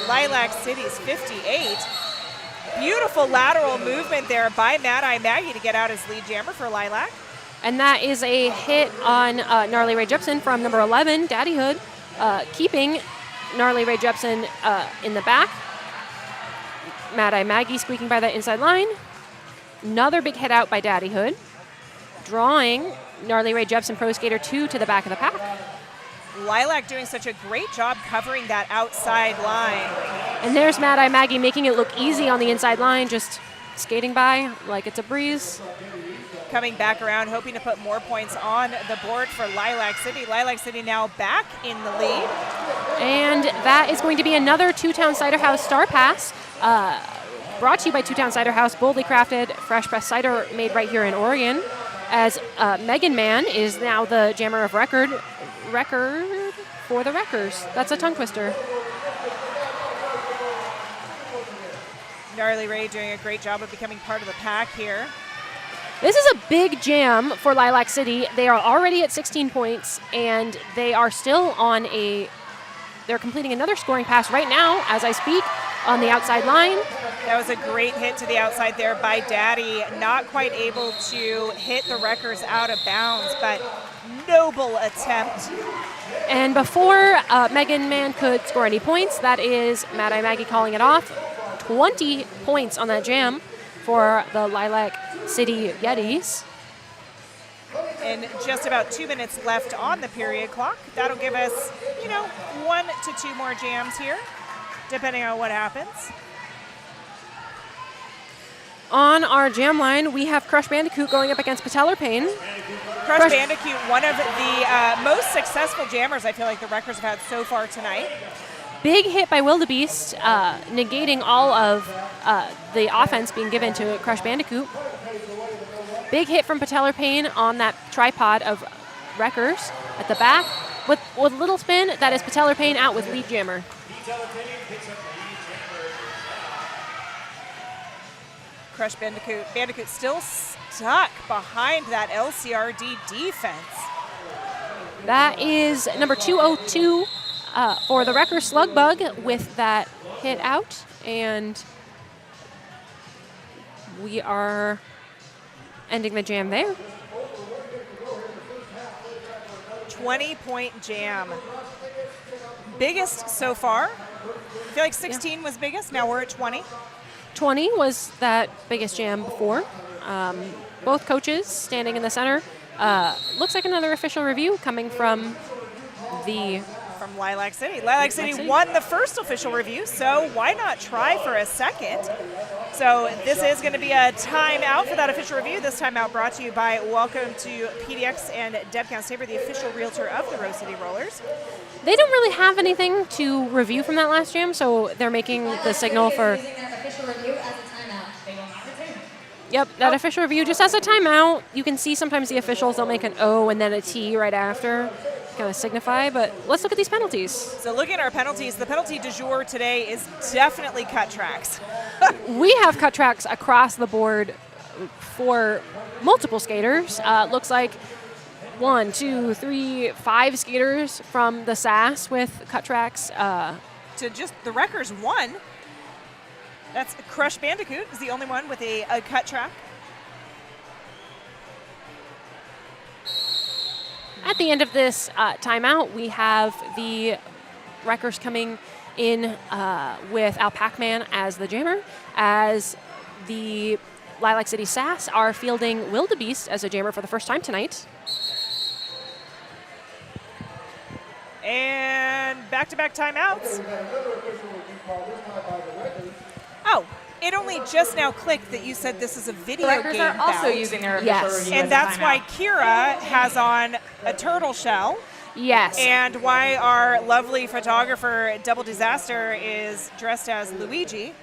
Lilac City's 58. Beautiful lateral movement there by Mad-Eye Maggie to get out his lead jammer for Lilac. And that is a hit on Gnarly Ray Jepson from number 11, Daddy Hood, keeping Gnarly Ray Jepson in the back. Mad-Eye Maggie squeaking by that inside line. Another big hit out by Daddy Hood, drawing Gnarly Ray Jepson Pro Skater 2 to the back of the pack. Lilac doing such a great job covering that outside line. And there's Mad-Eye Maggie making it look easy on the inside line, just skating by like it's a breeze. Coming back around, hoping to put more points on the board for Lilac City. Lilac City now back in the lead. And that is going to be another Two-Town Cider House Star Pass, brought to you by Two-Town Cider House, boldly crafted, fresh pressed cider made right here in Oregon. As Megan Mann is now the jammer of record for the Wreckers. That's a tongue twister. Gnarly Ray doing a great job of becoming part of the pack here. This is a big jam for Lilac City. They are already at 16 points, and they are still on they're completing another scoring pass right now as I speak on the outside line. That was a great hit to the outside there by Daddy. Not quite able to hit the Wreckers out of bounds, but noble attempt. And before Megan Mann could score any points, that is Mad-Eye Maggie calling it off. 20 points on that jam for the Lilac City Yetis. And just about 2 minutes left on the period clock. That'll give us, 1 to 2 more jams here, depending on what happens. On our jam line, we have Crush Bandicoot going up against Patellar Payne. Crush Bandicoot, one of the most successful jammers I feel like the Wreckers have had so far tonight. Big hit by Wildebeest, negating all of the offense being given to Crush Bandicoot. Big hit from Patellar Payne on that tripod of Wreckers at the back. With little spin, that is Patellar Payne out with lead jammer. Crush Bandicoot. Bandicoot still stuck behind that LCRD defense. That is number 202 for the Wrecker Slugbug with that hit out. And we are ending the jam there. 20-point jam. Biggest so far. I feel like 16 was biggest. Now we're at 20. 20 was that biggest jam before. Both coaches standing in the center. Looks like another official review coming from Lilac City. Lilac City won the first official review, so why not try for a second? So this is going to be a timeout for that official review. This timeout brought to you by Welcome to PDX and Deb Constaber, the official realtor of the Rose City Rollers. They don't really have anything to review from that last jam, so they're making the signal for... Yep, that official review just as a timeout. You can see sometimes the officials don't make an O and then a T right after, kind of signify, but let's look at these penalties. So looking at our penalties, the penalty du jour today is definitely cut tracks. We have cut tracks across the board for multiple skaters. Looks like 1, 2, 3, 5 skaters from the SAS with cut tracks. To just the Wreckers 1. That's Crush Bandicoot is the only one with a cut track. At the end of this timeout, we have the Wreckers coming in with Al Pac-Man as the jammer, as the Lilac City Sass are fielding Wildebeest as a jammer for the first time tonight. And back-to-back timeouts. Oh, it only just now clicked that you said this is a video The Rutgers game are also bout. using their official Yes. review And as a that's timeout. why Kira has on a turtle shell, Yes. and why our lovely photographer, Double Disaster, is dressed as Luigi.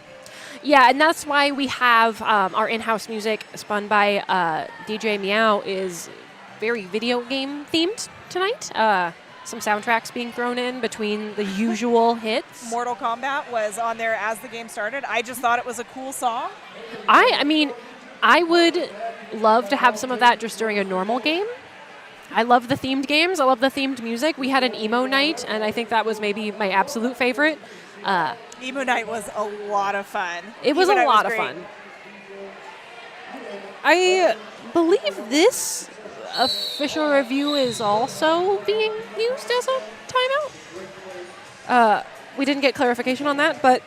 Yeah, and that's why we have our in-house music spun by DJ Meow is very video game themed tonight. Some soundtracks being thrown in between the usual hits. Mortal Kombat was on there as the game started. I just thought it was a cool song. I mean, I would love to have some of that just during a normal game. I love the themed games. I love the themed music. We had an emo night, and I think that was maybe my absolute favorite. Emo Night was a lot of fun. It was Emo a Night lot of great. fun. I believe this official review is also being used as a timeout. We didn't get clarification on that, but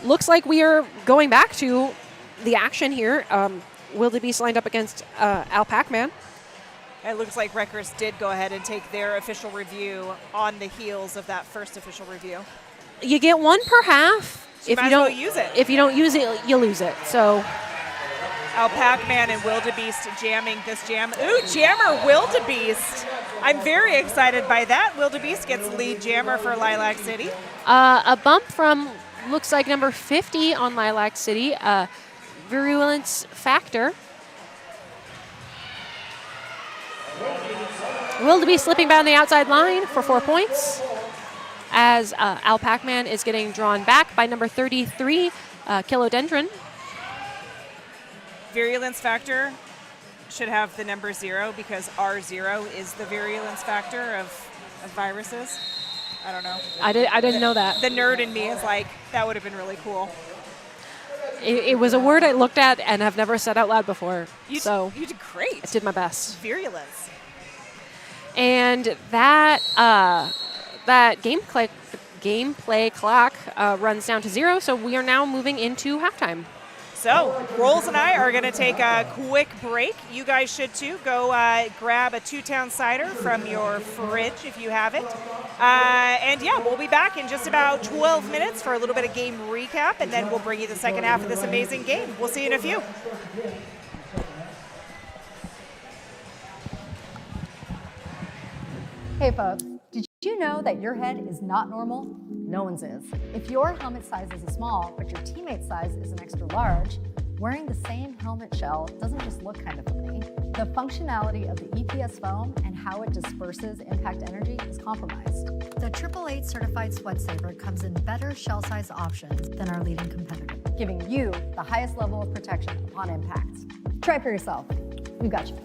looks like we are going back to the action here. Wildebeest lined up against Al Pac-Man. It looks like Rutgers did go ahead and take their official review on the heels of that first official review. You get one per half. So you might as well use it. If you don't use it, you lose it. So Al Pac-Man and Wildebeest jamming this jam. Ooh, jammer Wildebeest. I'm very excited by that. Wildebeest gets lead jammer for Lilac City. a bump from looks like number 50 on Lilac City, Virulence Factor. Wildebeest slipping down the outside line for 4 points, as Al Pac-Man is getting drawn back by number 33, Kilodendron. Virulence factor should have the number 0 because R0 is the virulence factor of viruses. I don't know. I didn't know that. The nerd in me is like, that would have been really cool. It was a word I looked at and have never said out loud before. You So did great. I did my best. Virulence. And that gameplay clock runs down to 0, so we are now moving into halftime. So, Rolls and I are going to take a quick break. You guys should too. Go grab a 2-town cider from your fridge if you have it. And yeah, we'll be back in just about 12 minutes for a little bit of game recap, and then we'll bring you the second half of this amazing game. We'll see you in a few. Hey folks, did you know that your head is not normal? No one's is. If your helmet size is a small, but your teammate's size is an extra large, wearing the same helmet shell doesn't just look kind of funny. The functionality of the EPS foam and how it disperses impact energy is compromised. The 888 certified Sweat Saver comes in better shell size options than our leading competitor, giving you the highest level of protection upon impact. Try for yourself. We've got you.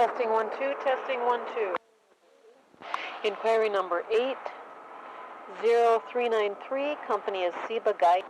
Testing 1 2, testing 1 2. Inquiry number 80393, company is Seba Guide.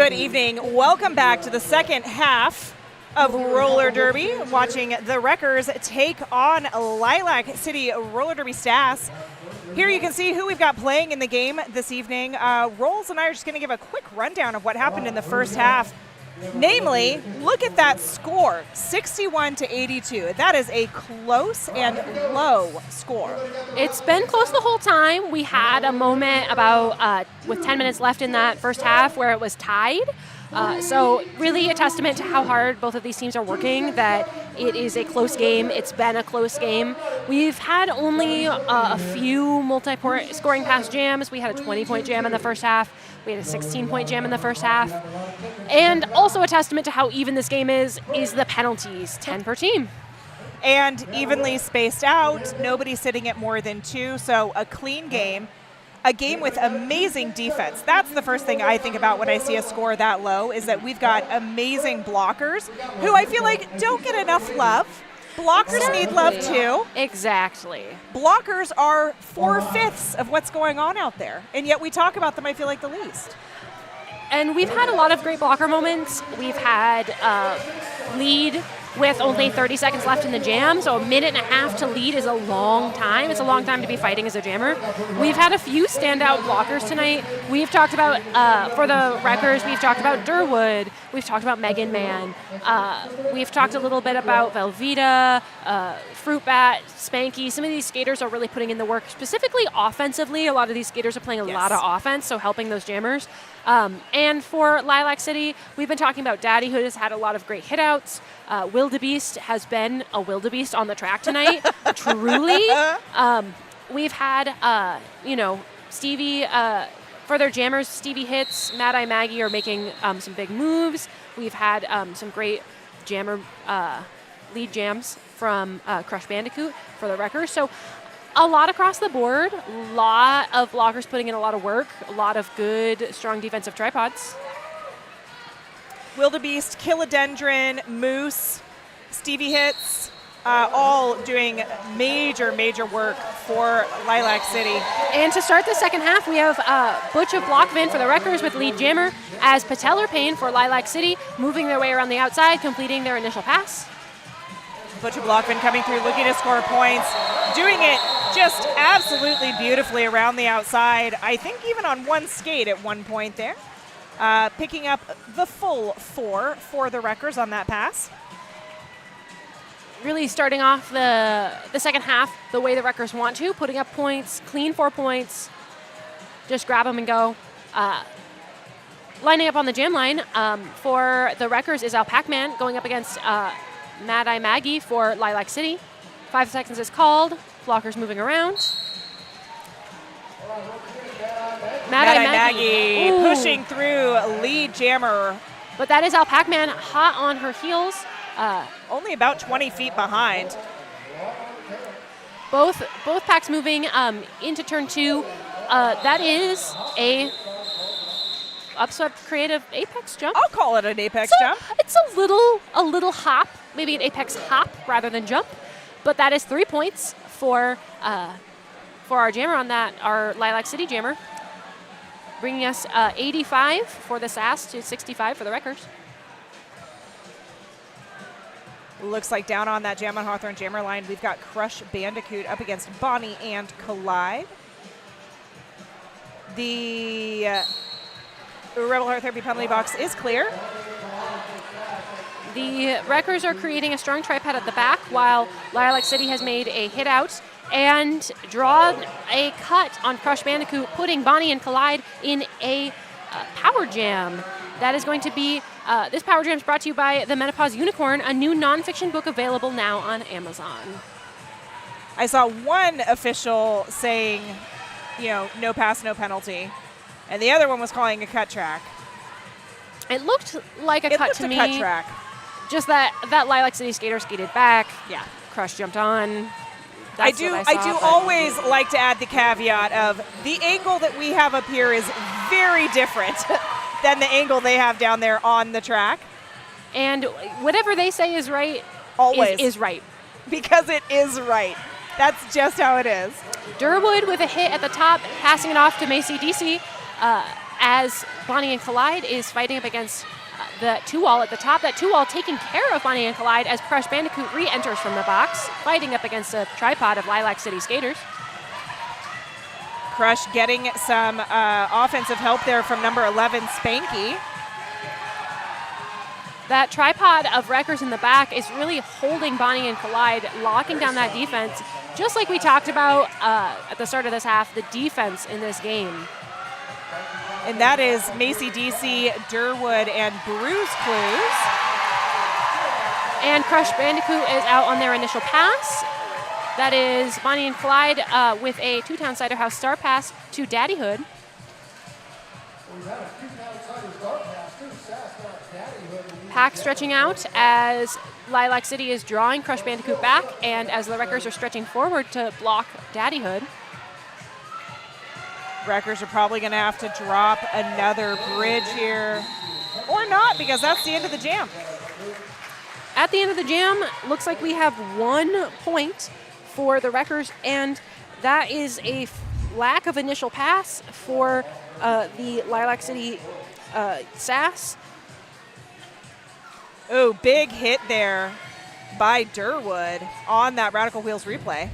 Good evening. Welcome back to the second half of Roller Derby, watching the Wreckers take on Lilac City Roller Derby Stas. Here you can see who we've got playing in the game this evening. Rolls and I are just going to give a quick rundown of what happened in the first half. Namely, look at that score, 61-82. That is a close and low score. It's been close the whole time. We had a moment about with 10 minutes left in that first half where it was tied. So really a testament to how hard both of these teams are working, that it is a close game. It's been a close game. We've had only a few multi-point scoring pass jams. We had a 20-point jam in the first half. We had a 16-point jam in the first half. And also a testament to how even this game is the penalties, 10 per team. And evenly spaced out, nobody sitting at more than 2, so a clean game. A game with amazing defense. That's the first thing I think about when I see a score that low, is that we've got amazing blockers who I feel like don't get enough love. Blockers need love too. Exactly. Blockers are 4/5 of what's going on out there, and yet we talk about them, I feel like, the least. And we've had a lot of great blocker moments. We've had lead with only 30 seconds left in the jam, so a minute and a half to lead is a long time. It's a long time to be fighting as a jammer. We've had a few standout blockers tonight. We've talked about, for the Wreckers, we've talked about Durwood. We've talked about Megan Man. We've talked a little bit about Velveeta, Fruit Bat, Spanky. Some of these skaters are really putting in the work, specifically offensively. A lot of these skaters are playing a lot of offense, so helping those jammers. And for Lilac City, we've been talking about Daddy, who has had a lot of great hitouts. Wildebeest has been a wildebeest on the track tonight, truly. We've had, Stevie, for their jammers, Stevie Hits, Mad Eye Maggie are making some big moves. We've had some great jammer lead jams from Crush Bandicoot for the Wreckers. So a lot across the board, a lot of blockers putting in a lot of work, a lot of good, strong defensive tripods. Wildebeest, Kilodendron, Moose, Stevie Hits, all doing major work for Lilac City. And to start the second half, we have Butch of Blockvin for the Wreckers with lead jammer, as Patellar Payne for Lilac City, moving their way around the outside, completing their initial pass. Butch of Blockvin coming through, looking to score points, doing it just absolutely beautifully around the outside. I think even on one skate at one point there. Picking up the full 4 for the Wreckers on that pass. Really starting off the second half the way the Wreckers want to, putting up points, clean 4 points, just grab them and go. Lining up on the jam line for the Wreckers is Al Pac-Man going up against Mad Eye Maggie for Lilac City. 5 seconds is called, blockers moving around. Mad Eye Maggie pushing through lead jammer. But that is Al Pac-Man hot on her heels. Only about 20 feet behind. Both packs moving into turn 2. That is a upswept creative apex jump. I'll call it an apex jump. It's a little hop, maybe an apex hop rather than jump. But that is 3 points for our jammer on that, our Lilac City jammer. Bringing us 85 for the SAS to 65 for the Wreckers. Looks like down on that Jam on Hawthorne jammer line, we've got Crush Bandicoot up against Bonnie and Collide. The Rebel Heart Therapy penalty box is clear. The Wreckers are creating a strong tripod at the back, while Lilac City has made a hit out and drawn a cut on Crush Bandicoot, putting Bonnie and Collide in a power jam. That is going to be, this power jam is brought to you by The Menopause Unicorn, a new nonfiction book available now on Amazon. I saw one official saying, no pass, no penalty, and the other one was calling a cut track. It looked like a cut to me. Cut track. Just that Lilac City skater skated back. Yeah. Crush jumped on. I do always like to add the caveat of the angle that we have up here is very different than the angle they have down there on the track. And whatever they say is right, always is right. Because it is right. That's just how it is. Durwood with a hit at the top, passing it off to Macy DC. as Bonnie and Collide is fighting up against the 2-wall at the top. That 2-wall taking care of Bonnie and Collide as Crush Bandicoot re-enters from the box, fighting up against a tripod of Lilac City skaters. Crush getting some offensive help there from number 11, Spanky. That tripod of Wreckers in the back is really holding Bonnie and Collide, locking down that defense. Just like we talked about at the start of this half, the defense in this game. And that is Macy DC, Durwood, and Bruce Clues. And Crush Bandicoot is out on their initial pass. That is Bonnie and Collide with a two-town Cider House star pass to Daddyhood. Pack stretching out as Lilac City is drawing Crush Bandicoot back, and as the Wreckers are stretching forward to block Daddyhood. Wreckers are probably going to have to drop another bridge here. Or not, because that's the end of the jam. At the end of the jam, looks like we have 1 point for the Wreckers, and that is a lack of initial pass for the Lilac City SAS. Oh, big hit there by Durwood on that Radical Wheels replay.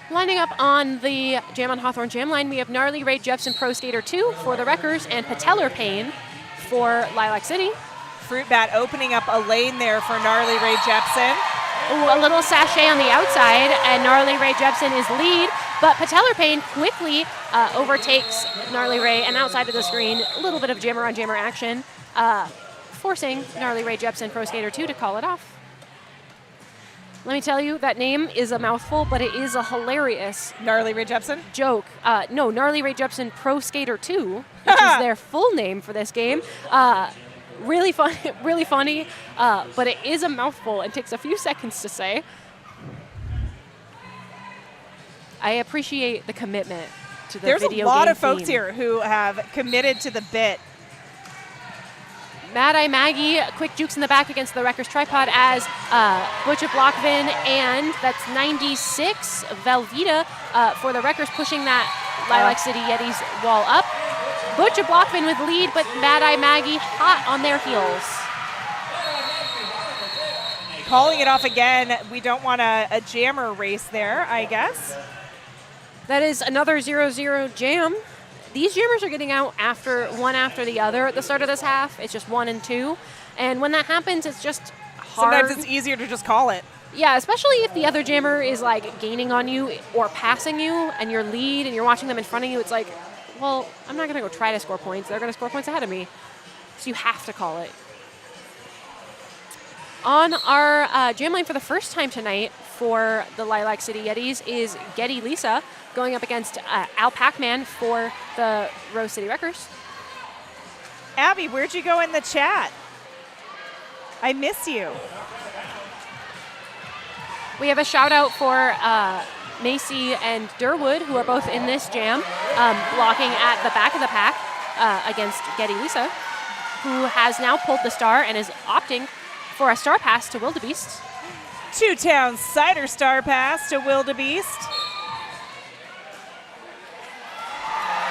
Lining up on the Jam on Hawthorne Jam line, we have Gnarly Ray Jepsen Pro Skater 2 for the Wreckers and Patellar Pain for Lilac City. Fruit Bat opening up a lane there for Gnarly Ray Jepsen. Ooh, a little sachet on the outside, and Gnarly Ray Jepsen is lead, but Patellar Pain quickly overtakes Gnarly Ray, and outside of the screen, a little bit of jammer on jammer action, forcing Gnarly Ray Jepsen Pro Skater 2 to call it off. Let me tell you, that name is a mouthful, but it is a hilarious Gnarly Ray Jepsen joke. No, Gnarly Ray Jepsen Pro Skater 2, which is their full name for this game. Really fun, really funny, but it is a mouthful and takes a few seconds to say. I appreciate the commitment to the There's video game. There's a lot of folks theme. here who have committed to the bit. Mad Eye Maggie, quick jukes in the back against the Wreckers tripod as Butch of Blockvin, and that's 96 Velveeta for the Wreckers, pushing that Lilac City Yetis wall up. Butch of Blockvin with lead, but Mad Eye Maggie hot on their heels. Calling it off again. We don't want a jammer race there, I guess. That is another 0-0 jam. These jammers are getting out one after the other at the start of this half. It's just 1 and 2. And when that happens, it's just hard. Sometimes it's easier to just call it. Yeah, especially if the other jammer is like gaining on you or passing you and you're lead and you're watching them in front of you. It's like, well, I'm not going to go try to score points. They're going to score points ahead of me. So you have to call it. On our jam line for the first time tonight for the Lilac City Yetis is Getty Lisa going up against Al Pac-Man for the Rose City Wreckers. Abby, where'd you go in the chat? I miss you. We have a shout out for Macy and Durwood, who are both in this jam, blocking at the back of the pack against Getty Lisa, who has now pulled the star and is opting for a star pass to Wildebeest. Two-town Cider star pass to Wildebeest.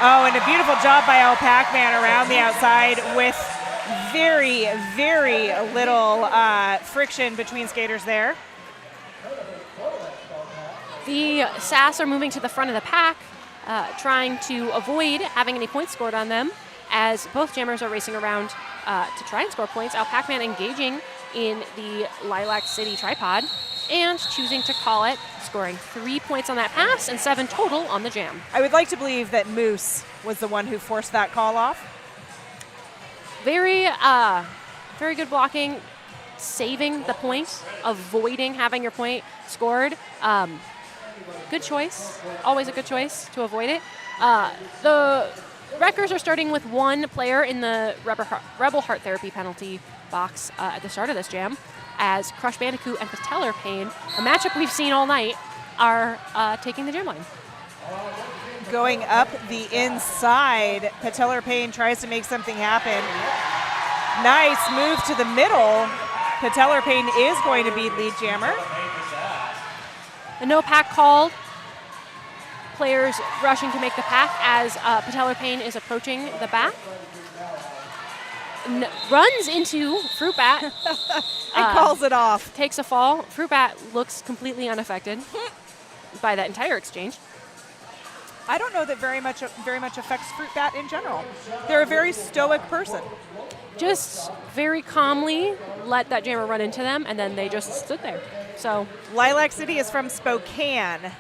Oh, and a beautiful job by El Pac-Man around the outside with very, very little friction between skaters there. The SAS are moving to the front of the pack, trying to avoid having any points scored on them, as both jammers are racing around to try and score points. Al Pac-Man engaging in the Lilac City tripod and choosing to call it, scoring 3 points on that pass and 7 total on the jam. I would like to believe that Moose was the one who forced that call off. Very good blocking, saving the point, avoiding having your point scored. Good choice, always a good choice to avoid it. The Wreckers are starting with one player in the Rebel Heart Therapy penalty box at the start of this jam, as Crush Bandicoot and Patellar Pain, a matchup we've seen all night, are taking the jam line. Going up the inside, Patellar Pain tries to make something happen. Nice move to the middle. Patellar Pain is going to be lead jammer. A no pack called. players rushing to make the pack as Patellar Payne is approaching the back. Runs into Fruit Bat. And calls it off. Takes a fall. Fruit Bat looks completely unaffected by that entire exchange. I don't know that very much affects Fruit Bat in general. They're a very stoic person. Just very calmly let that jammer run into them, and then they just stood there. So Lilac City is from Spokane.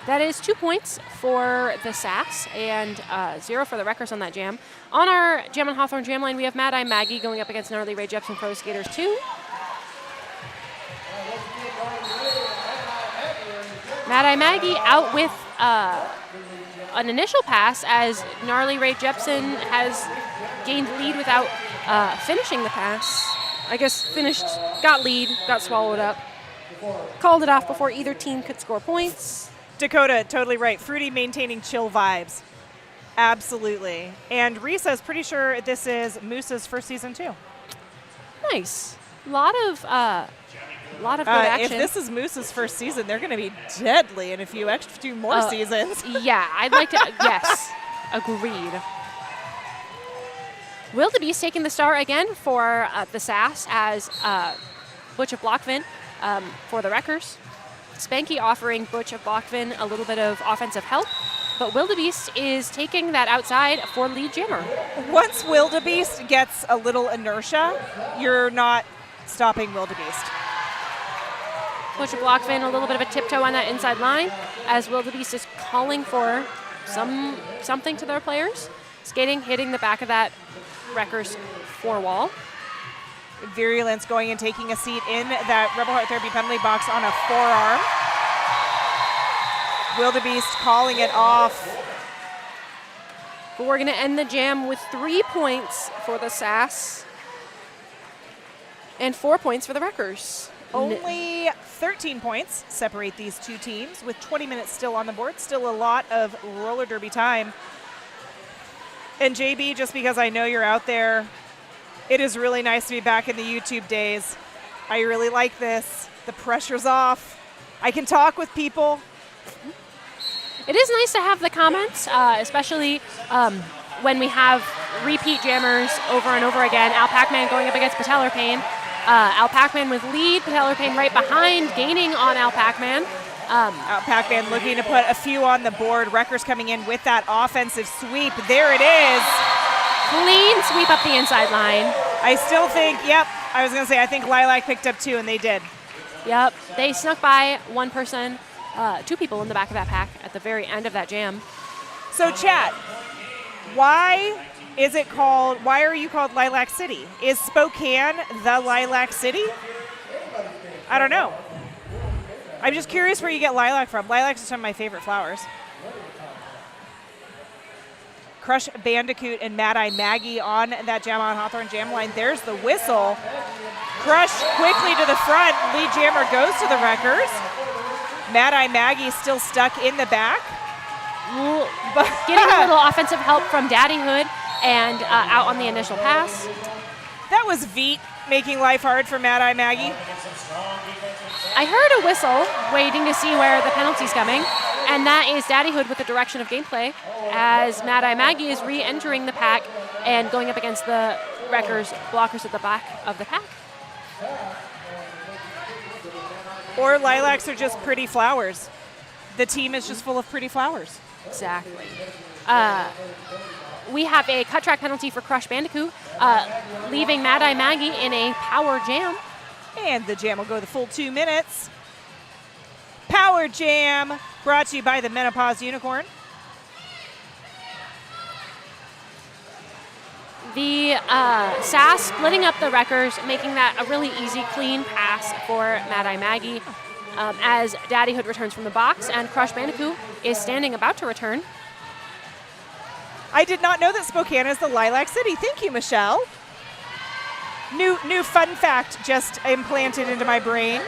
that is 2 points for the Sass and 0 for the Wreckers on that jam. On our Jam on Hawthorne jam line, we have Mad Eye Maggie going up against Gnarly Ray Jepsen Pro Skaters 2. Mad Eye Maggie out with an initial pass as Gnarly Ray Jepsen has gained lead without finishing the pass. I guess finished, got lead, got swallowed up. Called it off before either team could score points. Dakota, totally right. Fruity maintaining chill vibes. Absolutely. And Risa's pretty sure this is Moose's first season too. Nice. Lot of good action. If this is Moose's first season, they're going to be deadly in a few more seasons. Yeah, I'd like to. Yes, agreed. Wildebeest taking the star again for the Sass as Butch of Blockvin for the Wreckers. Spanky offering Butch of Blockvin a little bit of offensive help, but Wildebeest is taking that outside for lead jammer. Once Wildebeest gets a little inertia, you're not stopping Wildebeest. Butch of Blockvin a little bit of a tiptoe on that inside line as Wildebeest is calling for something to their players. Skating, hitting the back of that Wreckers 4 wall. Virulence going and taking a seat in that Rebel Heart Therapy penalty box on a forearm. Wildebeest calling it off. But we're going to end the jam with 3 points for the Sass and 4 points for the Wreckers. Only 13 points separate these two teams with 20 minutes still on the board. Still a lot of roller derby time. And JB, just because I know you're out there, it is really nice to be back in the YouTube days. I really like this. The pressure's off. I can talk with people. It is nice to have the comments, especially when we have repeat jammers over and over again. Al Pacman going up against Patellar Payne. Al Pacman with lead, Patellar Payne right behind, gaining on Al Pacman. Al Pacman looking to put a few on the board. Wreckers coming in with that offensive sweep. There it is. Clean sweep up the inside line. I still think, I was going to say, I think Lilac picked up 2, and they did. Yep, they snuck by one person, 2 people in the back of that pack at the very end of that jam. So, chat, why are you called Lilac City? Is Spokane the Lilac City? I don't know. I'm just curious where you get lilac from. Lilac's is one of my favorite flowers. Crush Bandicoot and Mad Eye Maggie on that Jam on Hawthorne jam line. There's the whistle. Crush quickly to the front. Lead jammer goes to the Wreckers. Mad Eye Maggie still stuck in the back. Getting a little offensive help from Daddyhood and out on the initial pass. That was Veet making life hard for Mad Eye Maggie. I heard a whistle waiting to see where the penalty's coming, and that is Daddyhood with the direction of gameplay as Mad Eye Maggie is re-entering the pack and going up against the Wreckers blockers at the back of the pack. Or lilacs are just pretty flowers. The team is just full of pretty flowers. Exactly. We have a cut track penalty for Crush Bandicoot, leaving Mad Eye Maggie in a power jam. And the jam will go the full 2 minutes. Power Jam, brought to you by the Menopause Unicorn. The Sass splitting up the Wreckers, making that a really easy, clean pass for Mad Eye Maggie as Daddyhood returns from the box and Crush Bandicoot is standing about to return. I did not know that Spokane is the Lilac City. Thank you, Michelle. New fun fact just implanted into my brain.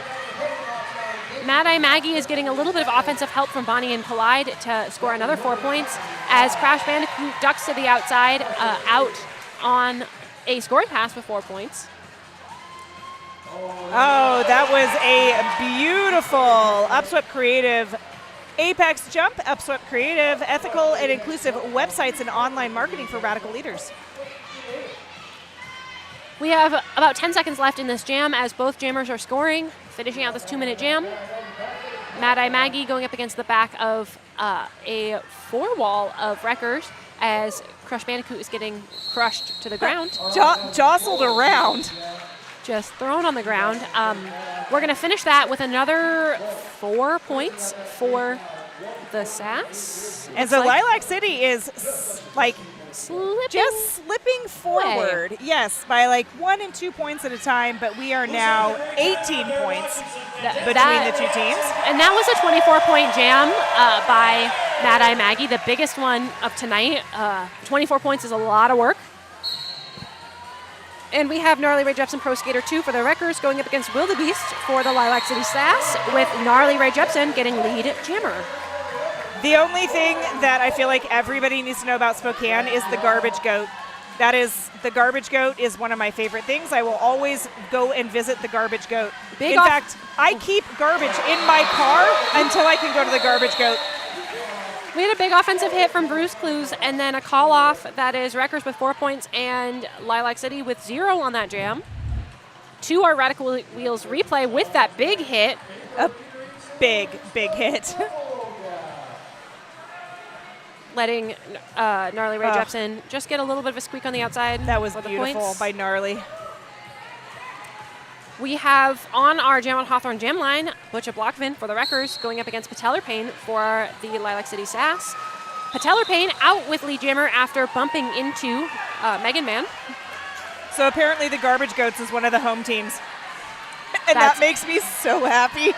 Mad Eye Maggie is getting a little bit of offensive help from Bonnie and Collide to score another 4 points as Crash Bandicoot ducks to the outside, out on a scoring pass with 4 points. Oh, that was a beautiful upswept creative Apex Jump, Upswept Creative, ethical and inclusive websites and online marketing for radical leaders. We have about 10 seconds left in this jam as both jammers are scoring, finishing out this 2-minute jam. Mad Eye Maggie going up against the back of a 4-wall of Wreckers as Crush Bandicoot is getting crushed to the ground. Jostled around. Just thrown on the ground. We're going to finish that with another 4 points for the SAS. And so Lilac City is like just slipping forward. Yes, by like 1 and 2 points at a time, but we are now 18 points between the two teams. And that was a 24-point jam by Mad Eye Maggie, the biggest one of tonight. 24 points is a lot of work. And we have Gnarly Ray Jepsen Pro Skater 2 for the Wreckers going up against Wildebeest for the Lilac City SAS, with Gnarly Ray Jepsen getting lead jammer. The only thing that I feel like everybody needs to know about Spokane is the Garbage Goat. The Garbage Goat is one of my favorite things. I will always go and visit the Garbage Goat. In fact, I keep garbage in my car until I can go to the Garbage Goat. We had a big offensive hit from Bruce Clues and then a call-off that is Wreckers with 4 points and Lilac City with 0 on that jam. To our Radical Wheels replay with that big hit. A big hit. Letting Gnarly Ray Jepsen just get a little bit of a squeak on the outside. That was beautiful by Gnarly. We have on our Jam on Hawthorne jam line, Butcha Blockvin for the Wreckers going up against Patellar Payne for the Lilac City SAS. Patellar Payne out with lead jammer after bumping into Megan Man. So apparently the Garbage Goats is one of the home teams. And that makes me so happy.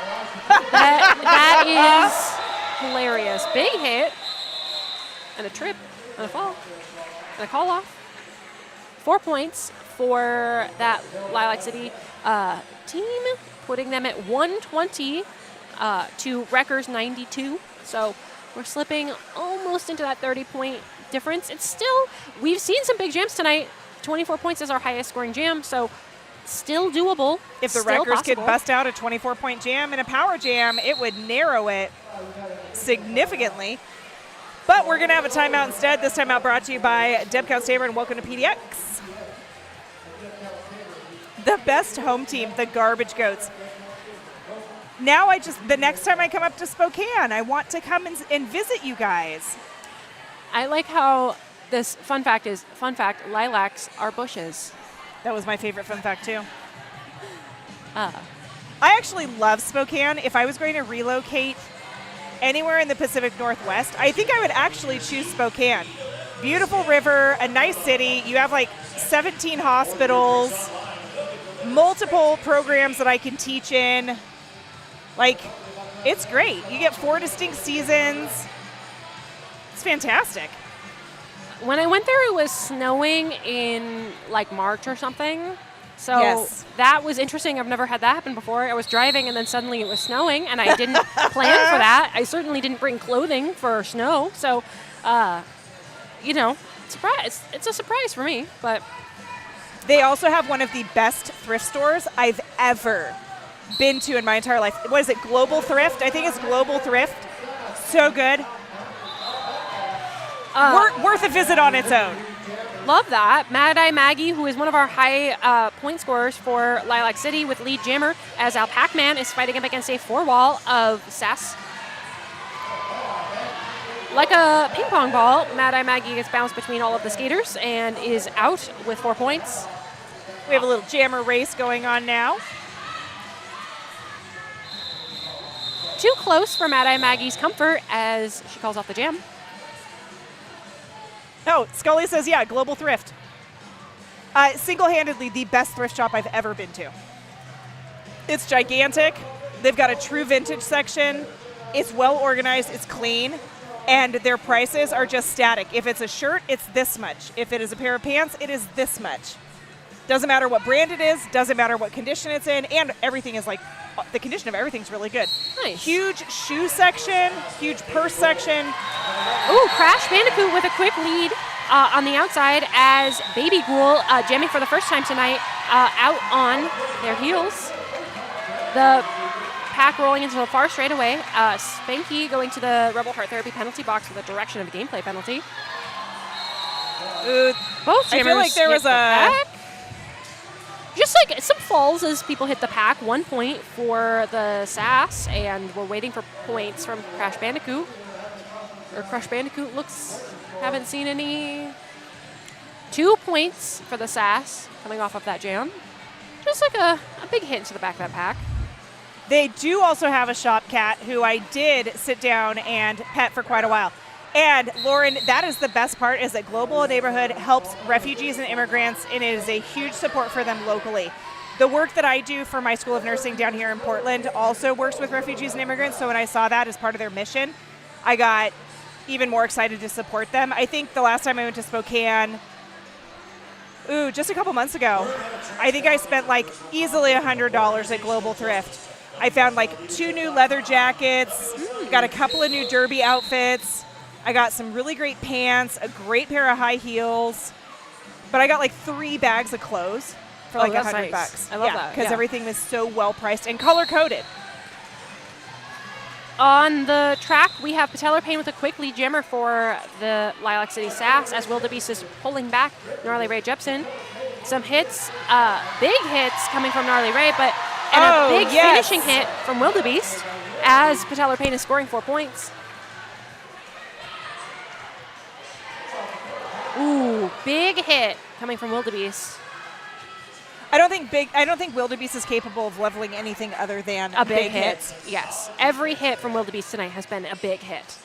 that is hilarious. Big hit. And a trip, and a fall, and a call off. 4 points for that Lilac City team, putting them at 120 to Wreckers 92. So we're slipping almost into that 30-point difference. It's still, we've seen some big jams tonight. 24 points is our highest scoring jam, so still doable. If the Wreckers could bust out a 24-point jam and a power jam, it would narrow it significantly. But we're going to have a timeout instead. This timeout brought to you by Debcount Saber and welcome to PDX. The best home team, the Garbage Goats. Now the next time I come up to Spokane, I want to come and visit you guys. I like how this fun fact, lilacs are bushes. That was my favorite fun fact too. I actually love Spokane. If I was going to relocate anywhere in the Pacific Northwest, I think I would actually choose Spokane. Beautiful river, a nice city. You have like 17 hospitals, multiple programs that I can teach in. Like, it's great. You get 4 distinct seasons. It's fantastic. When I went there, it was snowing in like March or something. So that was interesting. I've never had that happen before. I was driving and then suddenly it was snowing and I didn't plan for that. I certainly didn't bring clothing for snow. So, surprise. It's a surprise for me, but. They also have one of the best thrift stores I've ever been to in my entire life. What is it, Global Thrift? I think it's Global Thrift. So good. Worth a visit on its own. Love that. Mad Eye Maggie, who is one of our high point scorers for Lilac City with lead jammer, as Al Pac-Man is fighting up against a 4-wall of SAS. Like a ping pong ball, Mad Eye Maggie gets bounced between all of the skaters and is out with 4 points. We have a little jammer race going on now. Too close for Mad Eye Maggie's comfort as she calls off the jam. Oh, Scully says, yeah, Global Thrift. Single-handedly the best thrift shop I've ever been to. It's gigantic. They've got a true vintage section. It's well organized. It's clean. And their prices are just static. If it's a shirt, it's this much. If it is a pair of pants, it is this much. Doesn't matter what brand it is. Doesn't matter what condition it's in. And everything is like, the condition of everything's really good. Nice. Huge shoe section. Huge purse section. Ooh, Crash Bandicoot with a quick lead on the outside as Baby Ghoul jamming for the first time tonight out on their heels. The pack rolling into the far straightaway. Spanky going to the Rebel Heart Therapy penalty box with a direction of gameplay penalty. Ooh, Both I jammers feel like there hit was the a... pack. Just like some falls as people hit the pack. 1 point for the SAS, and we're waiting for points from Crash Bandicoot. Or Crash Bandicoot haven't seen any. 2 points for the SAS coming off of that jam. Just like a big hit into the back of that pack. They do also have a shop cat who I did sit down and pet for quite a while. And Lauren, that is the best part, is that Global Neighborhood helps refugees and immigrants, and it is a huge support for them locally. The work that I do for my School of Nursing down here in Portland also works with refugees and immigrants, so when I saw that as part of their mission, I got even more excited to support them. I think the last time I went to Spokane, just a couple months ago, I think I spent like easily $100 at Global Thrift. I found like 2 new leather jackets, got a couple of new derby outfits, I got some really great pants, a great pair of high heels, but I got like 3 bags of clothes for like that's $100. nice. I love that. Because yeah. everything was so well priced and color coded. On the track, we have Patellar Payne with a quick lead jammer for the Lilac City SAS as Wildebeest is pulling back Gnarly Ray Jepsen. Some hits, big hits coming from Gnarly Ray, and a big finishing hit from Wildebeest as Patellar Payne is scoring 4 points. Ooh, big hit coming from Wildebeest. I don't think Wildebeest is capable of leveling anything other than A big hit. hits. Yes. Every hit from Wildebeest tonight has been a big hit.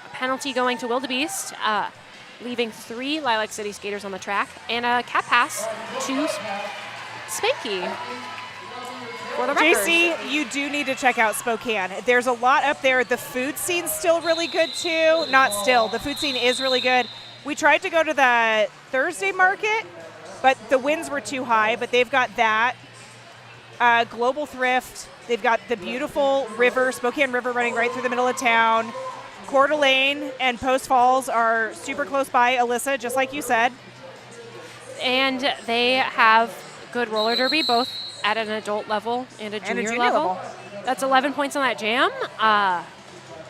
A penalty going to Wildebeest, leaving 3 Lilac City skaters on the track, and a cat pass to Spanky. For the record. JC, you do need to check out Spokane. There's a lot up there. The food scene's still really good too. Not still. The food scene is really good. We tried to go to the Thursday market, but the winds were too high. But they've got that. Global Thrift. They've got the beautiful river, Spokane River, running right through the middle of town. Coeur d'Alene and Post Falls are super close by, Alyssa, just like you said. And they have good roller derby, both at an adult level and a junior level. That's 11 points on that jam.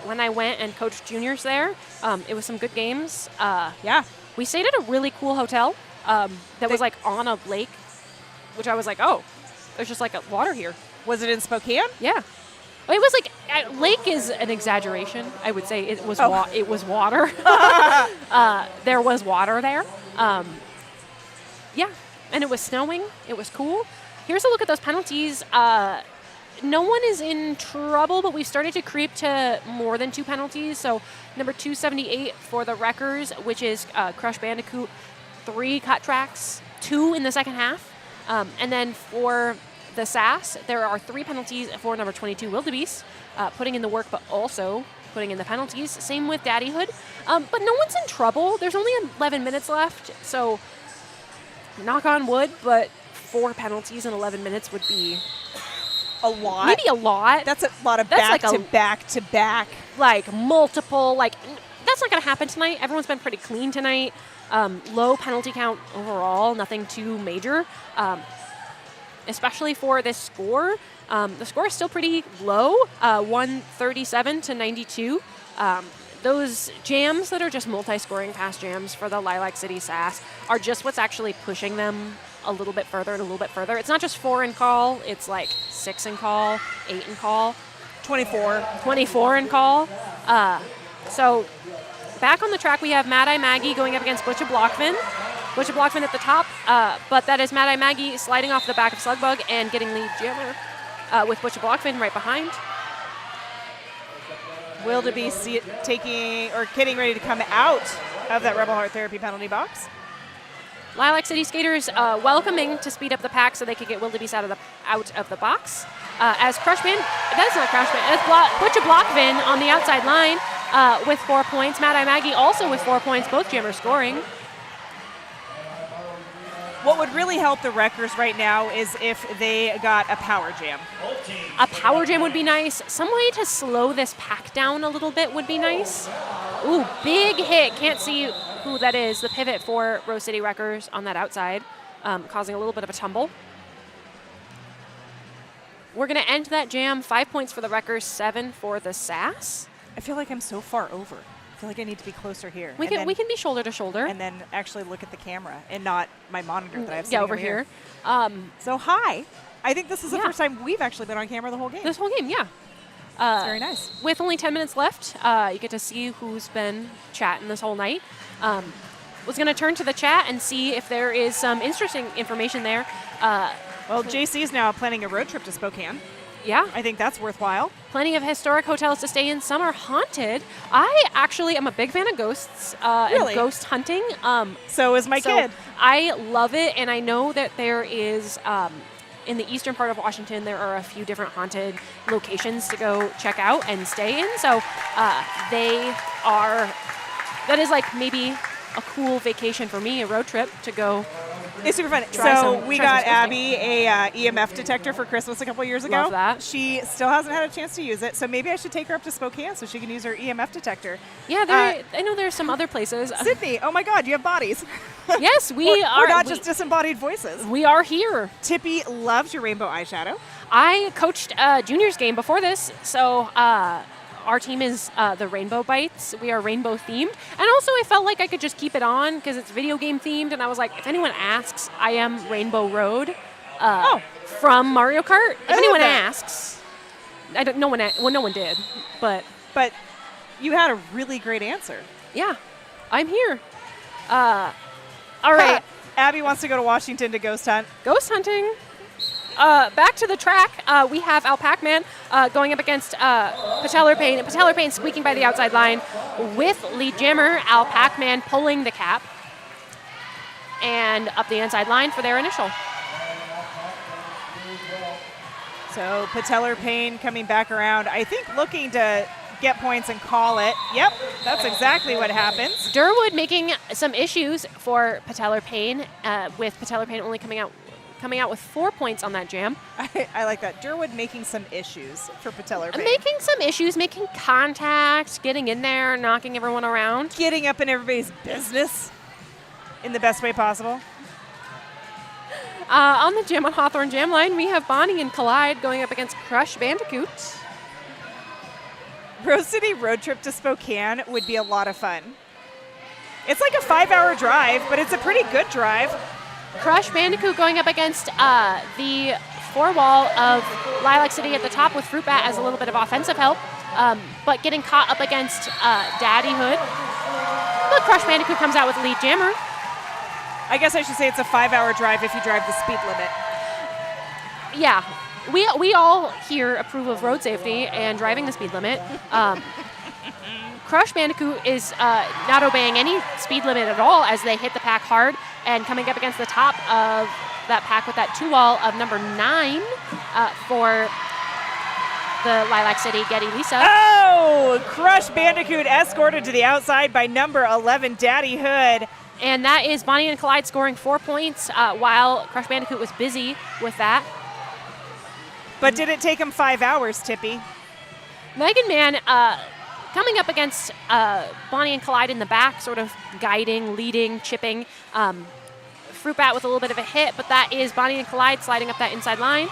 When I went and coached juniors there, it was some good games. Yeah. We stayed at a really cool hotel that was like on a lake, which I was like, oh, there's just like a water here. Was it in Spokane? Yeah. It was like, lake is an exaggeration. I would say it was it was water. There was water there. Yeah, and it was snowing. It was cool. Here's a look at those penalties. No one is in trouble, but we've started to creep to more than 2 penalties. So number 278 for the Wreckers, which is Crush Bandicoot, 3 cut tracks, 2 in the second half. And then for the SAS, there are 3 penalties for number 22 Wildebeest, putting in the work, but also putting in the penalties. Same with Daddyhood. But no one's in trouble. There's only 11 minutes left, so knock on wood, but 4 penalties in 11 minutes would be a lot. Maybe a lot. That's a lot of That's back to back. Like multiple, that's not going to happen tonight. Everyone's been pretty clean tonight. Low penalty count overall, nothing too major. Especially for this score. The score is still pretty low, 137 to 92. Those jams that are just multi-scoring pass jams for the Lilac City SAS are just what's actually pushing them a little bit further and a little bit further. It's not just 4 in call, it's like 6 in call, 8 in call. 24 in call. So back on the track, we have Mad Eye Maggie going up against Butcha Blockman. Butcha Blockman at the top, but that is Mad Eye Maggie sliding off the back of Slugbug and getting lead jammer with Butcha Blockman right behind. Wildebeest getting ready to come out of that Rebel Heart Therapy penalty box. Lilac City skaters welcoming to speed up the pack so they could get Wildebeest out of the box. As Butcha Blockman on the outside line with 4 points. Mad Eye Maggie also with 4 points, both jammers scoring. What would really help the Wreckers right now is if they got a power jam. A power jam would be nice. Some way to slow this pack down a little bit would be nice. Ooh, big hit. Can't see who that is. The pivot for Rose City Wreckers on that outside. causing a little bit of a tumble. We're going to end that jam. 5 points for the wreckers, 7 for the SAS. I feel like I'm so far over. I feel like I need to be closer here. We can be shoulder to shoulder. And then actually look at the camera and not my monitor that I have sitting over here. So hi. I think this is the first time we've actually been on camera the whole game. This whole game, yeah. It's very nice. With only 10 minutes left, you get to see who's been chatting this whole night. Was going to turn to the chat and see if there is some interesting information there. Well, JC is now planning a road trip to Spokane. Yeah. I think that's worthwhile. Plenty of historic hotels to stay in. Some are haunted. I actually am a big fan of ghosts and ghost hunting. So is my kid. I love it, and I know that there is, in the eastern part of Washington, there are a few different haunted locations to go check out and stay in. So that is like maybe a cool vacation for me, a road trip to go. It's super fun. So we got Abby a EMF detector for Christmas a couple years ago. Love that. She still hasn't had a chance to use it, so maybe I should take her up to Spokane so she can use her EMF detector. Yeah, I know there's some other places. Sydney, oh my God, you have bodies. Yes, we are. We're not just disembodied voices. We are here. Tippy loves your rainbow eyeshadow. I coached a juniors game before this, so our team is the Rainbow Bites. We are rainbow themed. And also I felt like I could just keep it on because it's video game themed. And I was like, if anyone asks, I am Rainbow Road from Mario Kart. If anyone asks, no one did. But you had a really great answer. Yeah, I'm here. All right. Abby wants to go to Washington to ghost hunt. Ghost hunting. Back to the track, we have Al Pac-Man going up against Patellar Payne. And Patellar Payne squeaking by the outside line with lead jammer, Al Pac-Man pulling the cap. And up the inside line for their initial. So Patellar Payne coming back around, I think looking to get points and call it. Yep, that's exactly what happens. Durwood making some issues for Patellar Payne, with Patellar Payne only coming out with 4 points on that jam. I like that. Durwood making some issues for Patellar Payne. Making some issues, making contact, getting in there, knocking everyone around. Getting up in everybody's business in the best way possible. On the Jam on Hawthorne jam line, we have Bonnie and Collide going up against Crush Bandicoot. Rose City road trip to Spokane would be a lot of fun. It's like a 5-hour drive, but it's a pretty good drive. Crush Bandicoot going up against the four-wall of Lilac City at the top with Fruit Bat as a little bit of offensive help, but getting caught up against Daddyhood. But Crush Bandicoot comes out with lead jammer. I guess I should say it's a 5-hour drive if you drive the speed limit. Yeah, we all here approve of road safety and driving the speed limit. Crush Bandicoot is not obeying any speed limit at all as they hit the pack hard and coming up against the top of that pack with that 2-wall of number 9 for the Lilac City Getty Lisa. Oh, Crush Bandicoot escorted to the outside by number 11 Daddy Hood. And that is Bonnie and Collide scoring 4 points while Crush Bandicoot was busy with that. But did it take him 5 hours, Tippy? Megan Mann coming up against Bonnie and Collide in the back, sort of guiding, leading, chipping. Fruit Bat with a little bit of a hit, but that is Bonnie and Collide sliding up that inside line.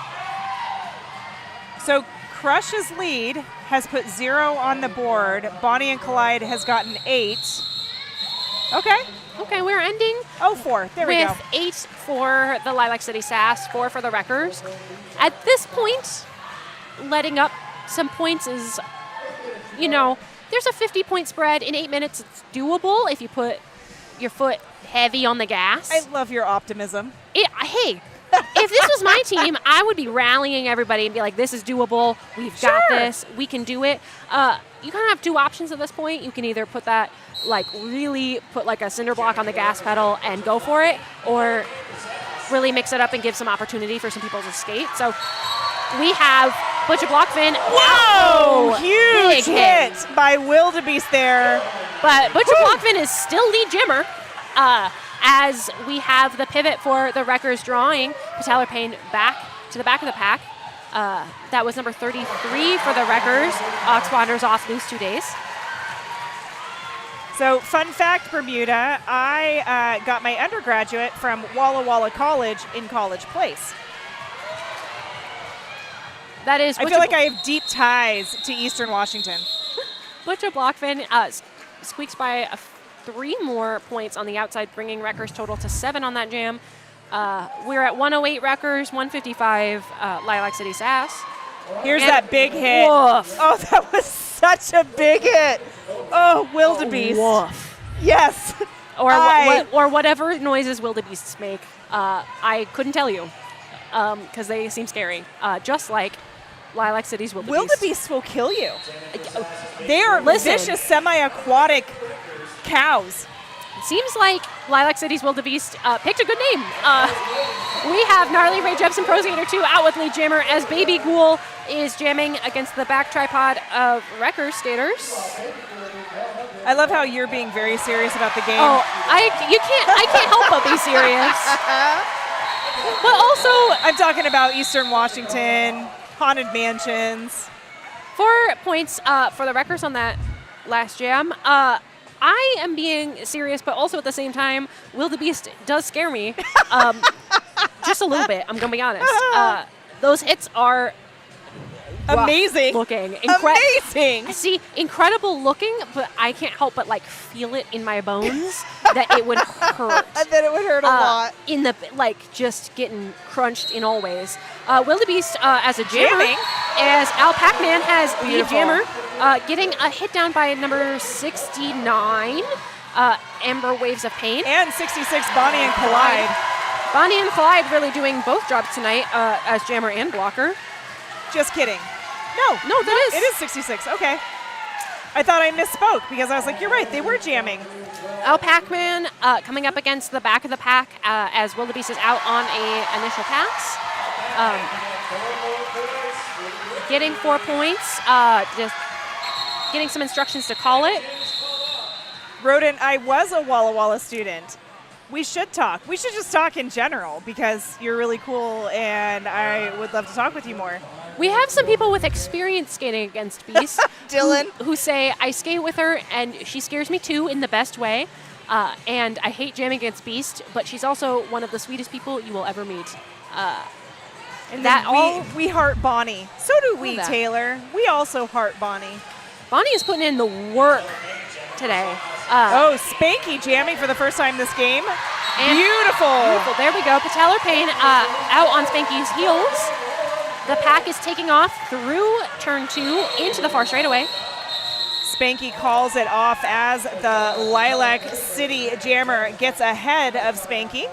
So Crush's lead has put 0 on the board. Bonnie and Collide has gotten 8. Okay, we're ending 4. There we go. With 8 for the Lilac City SAS, 4 for the Wreckers. At this point, letting up some points is, there's a 50-point spread in 8 minutes. It's doable if you put your foot heavy on the gas. I love your optimism. Hey, if this was my team, I would be rallying everybody and be like, this is doable. We've got this. We can do it. You kind of have 2 options at this point. You can either put that, really put a cinder block on the gas pedal and go for it, or really mix it up and give some opportunity for some people to skate. So we have Butcher Blockfin. Whoa! Huge hit by Wildebeest there. But Butcher Blockfin is still lead jammer as we have the pivot for the Wreckers drawing Patellar Payne back to the back of the pack. That was number 33 for the Wreckers. Ox Wanderers off, lose 2 days. So, fun fact, Bermuda, I got my undergraduate from Walla Walla College in College Place. That is. I feel like I have deep ties to Eastern Washington. Butcher Blockfin squeaks by 3 more points on the outside, bringing Rutgers total to 7 on that jam. We're at 108 Rutgers, 155 Lilac City Sass. Here's that big hit. Woof. Oh, that was such a big hit. Oh, wildebeest. Woof. Yes. Or whatever noises wildebeests make. I couldn't tell you because they seem scary. Just like Lilac City's wildebeest. Wildebeests will kill you. They are vicious, semi-aquatic cows. Seems like Lilac City's wildebeest picked a good name. We have Gnarly Ray Jepsen Pro Skater 2 out with lead jammer as Baby Ghoul is jamming against the back tripod of Rutgers skaters. I love how you're being very serious about the game. Oh, I can't help but be serious. But also, I'm talking about Eastern Washington, haunted mansions. 4 points for the Rutgers on that last jam. I am being serious, but also at the same time, wildebeest does scare me. Just a little bit, I'm going to be honest. Those hits are amazing looking. Amazing. See, incredible looking, but I can't help but like feel it in my bones that it would hurt. That it would hurt a lot. In the, just getting crunched in all ways. Wildebeest as a jammer, as Al Pac-Man has lead jammer, getting a hit down by number 69, Amber Waves of Pain. And 66, Bonnie and Collide. Bonnie and Collide really doing both jobs tonight as jammer and blocker. Just kidding. No, that is. It is 66, okay. I thought I misspoke because I was like, you're right, they were jamming. Al Pac-Man coming up against the back of the pack as Wildebeest is out on a initial pass. Getting 4 points, just getting some instructions to call it. Rodent, I was a Walla Walla student. We should talk. We should just talk in general because you're really cool and I would love to talk with you more. We have some people with experience skating against Beast. Dylan. Who say, I skate with her and she scares me too in the best way. And I hate jamming against Beast, but she's also one of the sweetest people you will ever meet. And that we heart Bonnie. So do we, Taylor. We also heart Bonnie. Bonnie is putting in the work today. Spanky jamming for the first time this game. Beautiful. There we go. Patellar Payne out on Spanky's heels. The pack is taking off through turn 2 into the far straightaway. Spanky calls it off as the Lilac City jammer gets ahead of Spanky.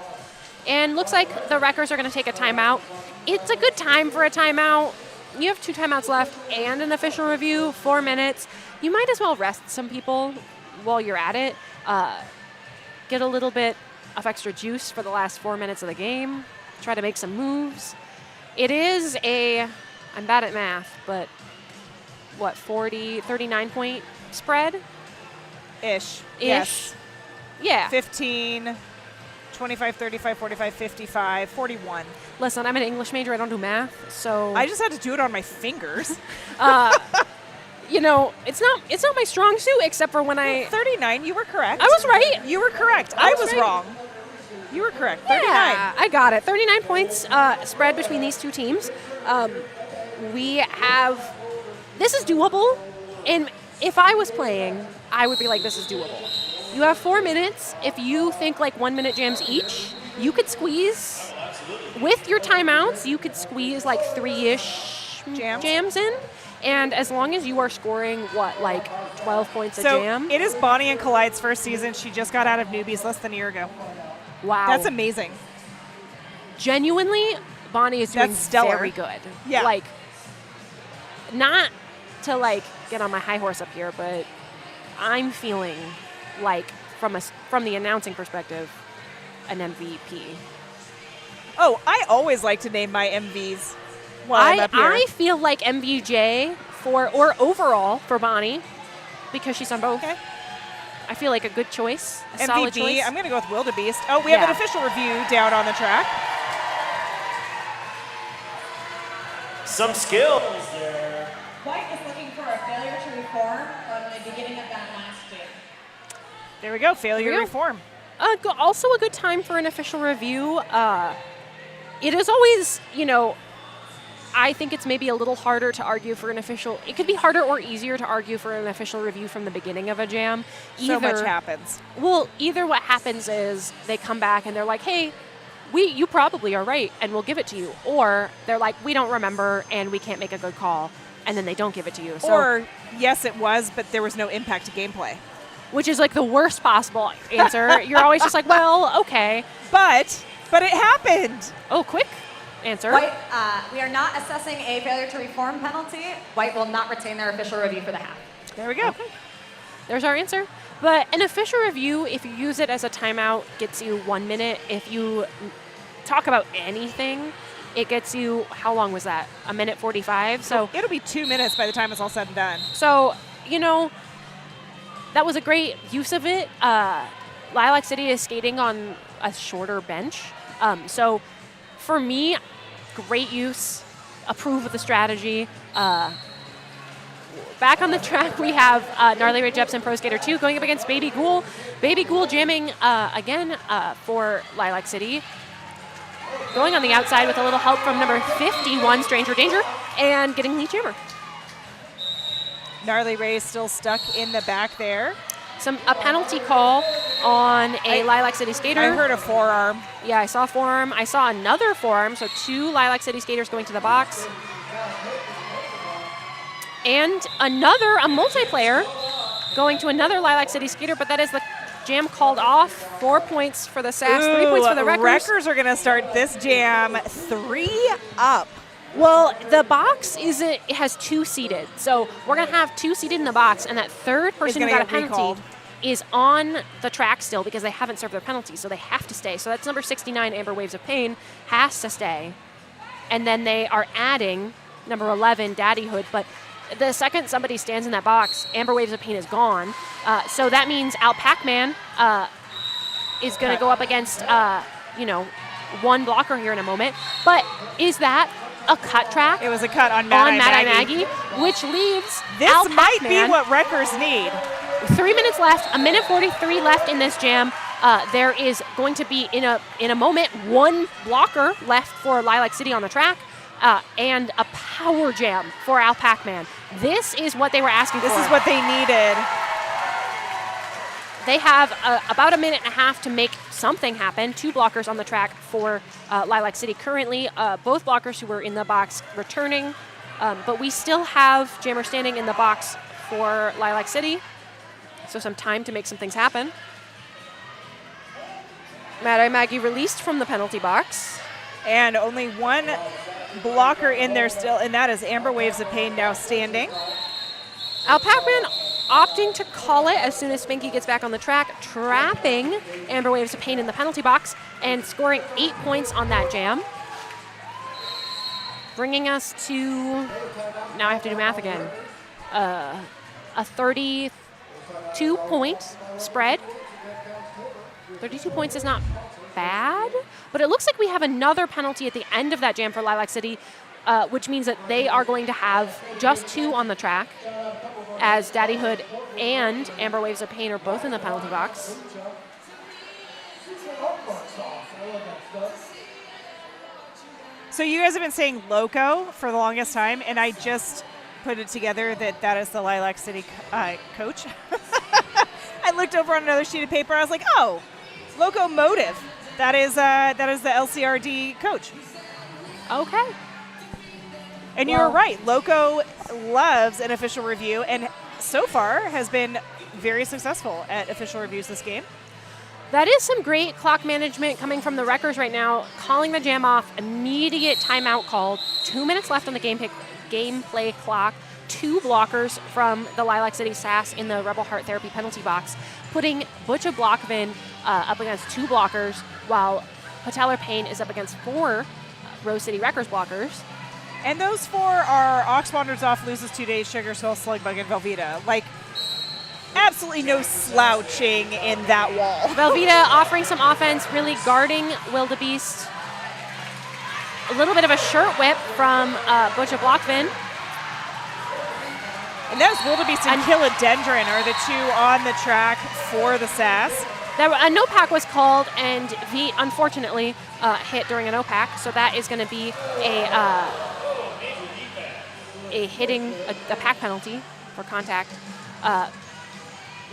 And looks like the Rutgers are going to take a timeout. It's a good time for a timeout. You have 2 timeouts left and an official review, 4 minutes. You might as well rest some people while you're at it. Get a little bit of extra juice for the last 4 minutes of the game. Try to make some moves. It is I'm bad at math, but 39 point spread? Ish. Yes. Yeah. 15, 25, 35, 45, 55, 41. Listen, I'm an English major. I don't do math, so I just had to do it on my fingers. It's not my strong suit except for when 39, you were correct. I was right. You were correct. I was wrong. You were correct. 39. Yeah, I got it. 39 points spread between these 2 teams. This is doable. And if I was playing, I would be like, this is doable. You have 4 minutes. If you think like 1 minute jams each, you could squeeze, with your timeouts, you could squeeze like 3-ish jams in. And as long as you are scoring, 12 points a jam? It is Bonnie and Collide's first season. She just got out of newbies less than a year ago. Wow. That's amazing. Genuinely, Bonnie is doing very good. Yeah. Not to get on my high horse up here, but I'm feeling like from the announcing perspective, an MVP. Oh, I always like to name my MVs while I'm up here. I feel like MVJ or overall for Bonnie because she's on both. Okay. I feel like a good choice, a MVP, solid choice. I'm going to go with Wildebeest. Oh, we have an official review down on the track. Some skills there. White is looking for a failure to reform from the beginning of that last game. There we go. Failure to reform. Also a good time for an official review. It is always, I think it's maybe a little harder to argue for an official. It could be harder or easier to argue for an official review from the beginning of a jam. So much happens. Well, either what happens is they come back and they're like, hey, you probably are right, and we'll give it to you. Or they're like, we don't remember, and we can't make a good call, and then they don't give it to you. So, or, yes, it was, but there was no impact to gameplay. Which is like the worst possible answer. You're always just like, well, okay. But it happened. Oh, quick answer. White, we are not assessing a failure to reform penalty. White will not retain their official review for the half. There we go. Okay. There's our answer. But an official review, if you use it as a timeout, gets you 1 minute. If you talk about anything, it gets you, how long was that? 1:45? So it'll be 2 minutes by the time it's all said and done. So, that was a great use of it. Lilac City is skating on a shorter bench. So for me, great use. Approve of the strategy. Back on the track, we have Gnarly Ray Jepsen Pro Skater 2 going up against Baby Ghoul. Baby Ghoul jamming again for Lilac City. Going on the outside with a little help from number 51, Stranger Danger, and getting the jammer. Gnarly Ray is still stuck in the back there. A penalty call on a Lilac City skater. I heard a forearm. Yeah, I saw a forearm. I saw another forearm, so 2 Lilac City skaters going to the box. And a multiplayer going to another Lilac City skater, but that is the jam called off. 4 points for the Sass, 3 points for the Wreckers. Wreckers are going to start this jam 3 up. Well, the box it has 2 seated. So we're going to have 2 seated in the box, and that third person who got a penalty recalled. is on the track still because they haven't served their penalty, so they have to stay. So that's number 69, Amber Waves of Pain, has to stay. And then they are adding number 11, Daddyhood, but the second somebody stands in that box, Amber Waves of Pain is gone. So that means Al Pac-Man is going to go up against, one blocker here in a moment. But is that a cut track? It was a cut on Mad Eye Maggie, which leaves this Al might Pac-Man. be what Wreckers need. 3 minutes left, 1:43 left in this jam. There is going to be, in a moment, 1 blocker left for Lilac City on the track, and a power jam for Al Pac-Man. This is what they were asking for. This is what they needed. They have about 1.5 minutes to make something happen. 2 blockers on the track for Lilac City currently. Both blockers who were in the box returning. But we still have Jammer standing in the box for Lilac City. So some time to make some things happen. Mad Eye Maggie released from the penalty box. And only 1 blocker in there still, and that is Amber Waves of Pain now standing. Al Pac-Man opting to call it as soon as Spanky gets back on the track, trapping Amber Waves of Pain in the penalty box and scoring 8 points on that jam. Bringing us to, now I have to do math again, a 32-point spread. 32 points is not bad, but it looks like we have another penalty at the end of that jam for Lilac City, which means that they are going to have just 2 on the track, as Daddyhood and Amber Waves of Pain are both in the penalty box. So you guys have been saying Loco for the longest time, and I just put it together that is the Lilac City coach. I looked over on another sheet of paper. I was like, oh, Locomotive. That is the LCRD coach. Okay. And you're right. Loco loves an official review, and so far has been very successful at official reviews this game. That is some great clock management coming from the Wreckers right now, calling the jam off, immediate timeout called, 2 minutes left on the gameplay clock, 2 blockers from the Lilac City Sass in the Rebel Heart Therapy penalty box, putting Butch of Blockvin up against 2 blockers, while Patellar Payne is up against 4 Rose City Wreckers blockers. And those 4 are Ox Wanders Off, Loses 2 Days, Sugar Skull, Slugbug, and Velveeta. Like, absolutely no slouching in that wall. Velveeta offering some offense, really guarding Wildebeest. A little bit of a shirt whip from Butch of Blockvin. And that was Wildebeest and Philodendron are the two on the track for the SAS. A no-pack was called, and he unfortunately hit during a no-pack, so that is going to be a pack penalty for contact.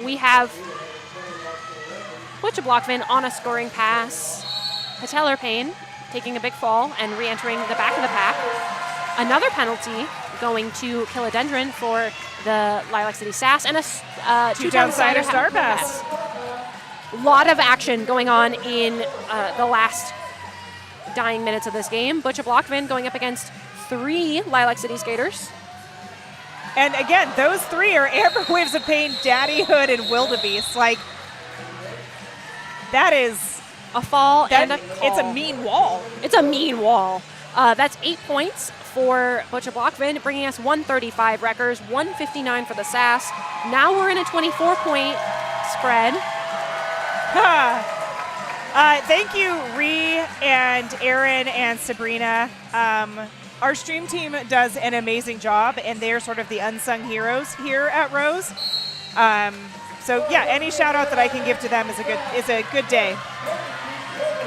We have Butcher Blockman on a scoring pass. Patellar Payne taking a big fall and re-entering the back of the pack. Another penalty going to Philodendron for the Lilac City SAS, and a two downsider star pass. A lot of action going on in the last dying minutes of this game. Butcher Blockman going up against 3 Lilac City skaters. And again, those 3 are Amber Waves of Pain, Daddy Hood, and Wildebeest. Like, that is a fall and a call. It's a mean wall. It's a mean wall. That's 8 points for Butcher Blockman, bringing us 135 wreckers, 159 for the SAS. Now we're in a 24-point spread. Thank you, Ree and Aaron and Sabrina. Our stream team does an amazing job, and they're sort of the unsung heroes here at Rose. So yeah, any shout out that I can give to them is a good day.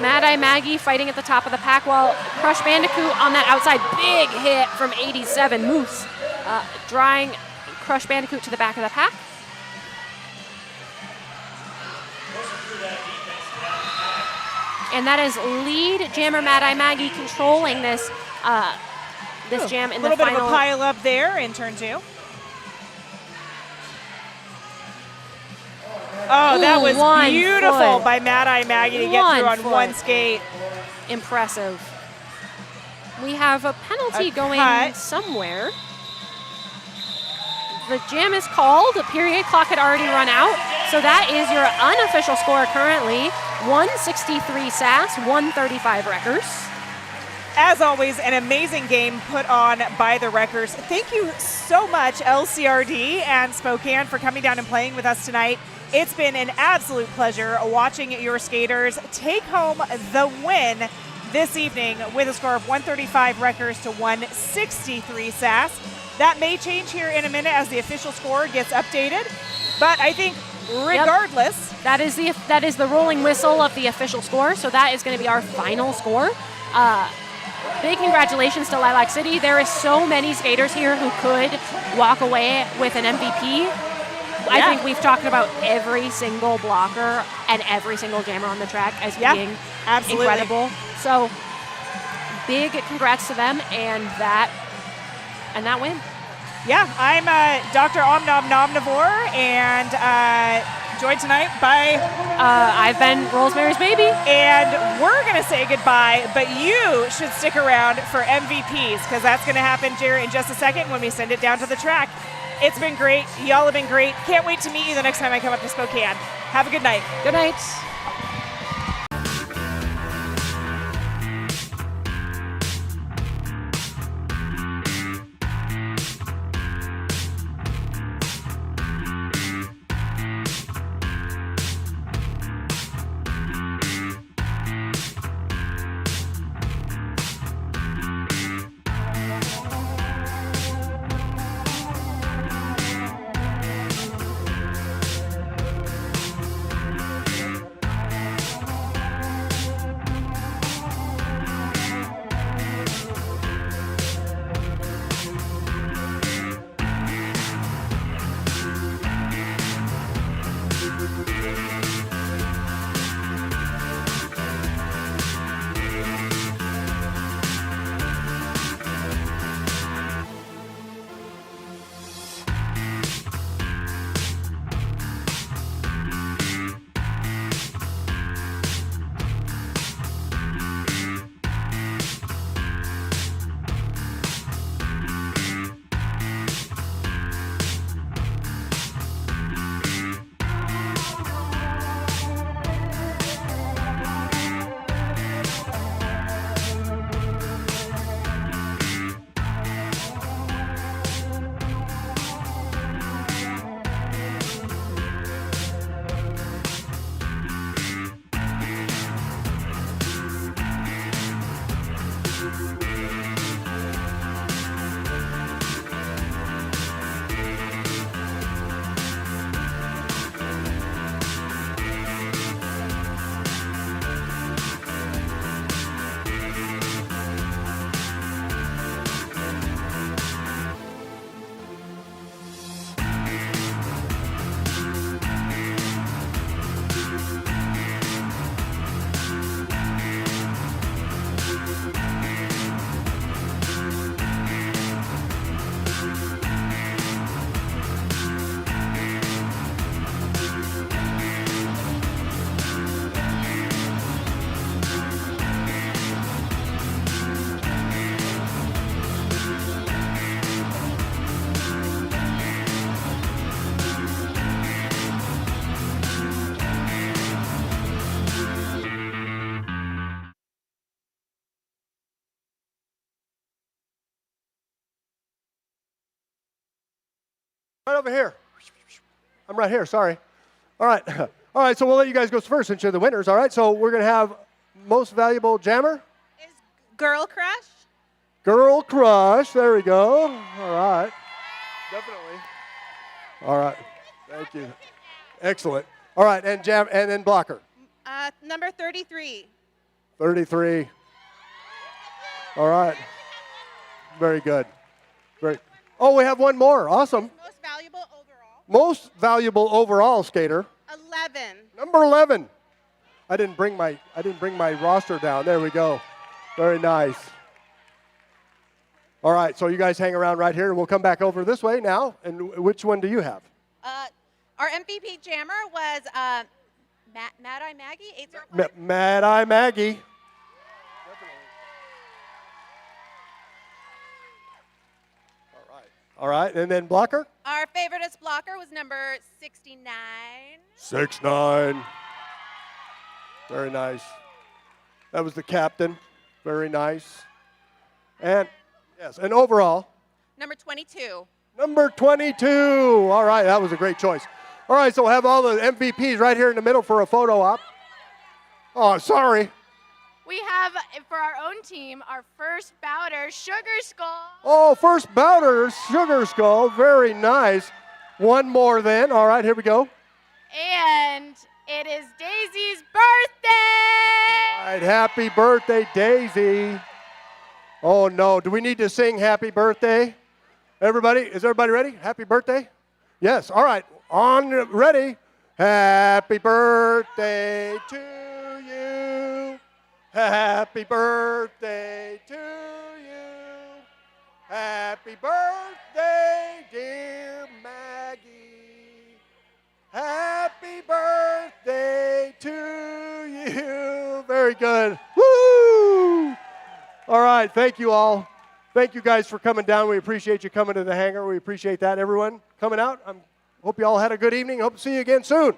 Mad Eye Maggie fighting at the top of the pack, while Crush Bandicoot on that outside big hit from 87 Moose, drawing Crush Bandicoot to the back of the pack. And that is lead jammer Mad Eye Maggie controlling this jam in the final. A little bit of a pile up there in turn 2. Oh, that was beautiful by Mad Eye Maggie to get through on one skate. Impressive. We have a penalty going somewhere. The jam is called. The period clock had already run out. So that is your unofficial score currently. 163 SAS, 135 Wreckers. As always, an amazing game put on by the Wreckers. Thank you so much, LCRD and Spokane, for coming down and playing with us tonight. It's been an absolute pleasure watching your skaters take home the win this evening with a score of 135 Wreckers to 163 SAS. That may change here in a minute as the official score gets updated, but I think regardless. Yep. That is the rolling whistle of the official score, so that is going to be our final score. Big congratulations to Lilac City. There is so many skaters here who could walk away with an MVP. I think we've talked about every single blocker and every single jammer on the track as being incredible. So big congrats to them and that win. Yeah, I'm Dr. Omnivore, and joined tonight by... I've been Rosemary's Baby. And we're going to say goodbye, but you should stick around for MVPs, because that's going to happen, Jared, in just a second when we send it down to the track. It's been great. Y'all have been great. Can't wait to meet you the next time I come up to Spokane. Have a good night. Good night. Right over here. I'm right here, sorry. All right. All right, so we'll let you guys go first since you're the winners, all right? So we're going to have most valuable jammer. Is Girl Crush. Girl Crush, there we go. All right. Definitely. All right. Thank you. Excellent. All right, and then blocker. Number 33. 33. All right. Very good. Great. Oh, we have one more. Awesome. Most valuable overall. Most valuable overall skater. 11. Number 11. I didn't bring my roster down. There we go. Very nice. All right, so you guys hang around right here, and we'll come back over this way now. And which one do you have? Our MVP jammer was Mad Eye Maggie, 805. Mad Eye Maggie. All right, and then blocker? Our favoriteest blocker was number 69. 6'9". Very nice. That was the captain. Very nice. And yes, and overall? Number 22. Number 22. All right, that was a great choice. All right, so we'll have all the MVPs right here in the middle for a photo op. Oh, sorry. We have, for our own team, our first bouter, Sugar Skull. Oh, first bouter, Sugar Skull. Very nice. One more then. All right, here we go. And it is Daisy's birthday. All right, happy birthday, Daisy. Oh, no. Do we need to sing happy birthday? Everybody, is everybody ready? Happy birthday? Yes. All right. Ready. Happy birthday to you. Happy birthday to you. Happy birthday, dear Maggie. Happy birthday to you. Very good. Woo! All right, thank you all. Thank you guys for coming down. We appreciate you coming to the hangar. We appreciate that, everyone coming out. Hope you all had a good evening. Hope to see you again soon.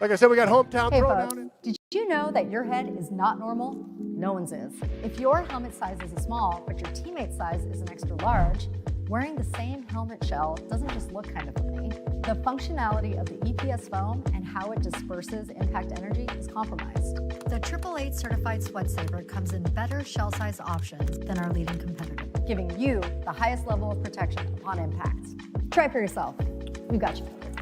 Like I said, we got hometown Hey throwdown. folks, did you know that your head is not normal? No one's is. If your helmet size is a small, but your teammate's size is an extra large, wearing the same helmet shell doesn't just look kind of funny. The functionality of the EPS foam and how it disperses impact energy is compromised. The 888 certified sweat saver comes in better shell size options than our leading competitor, giving you the highest level of protection upon impact. Try for yourself. We've got you covered.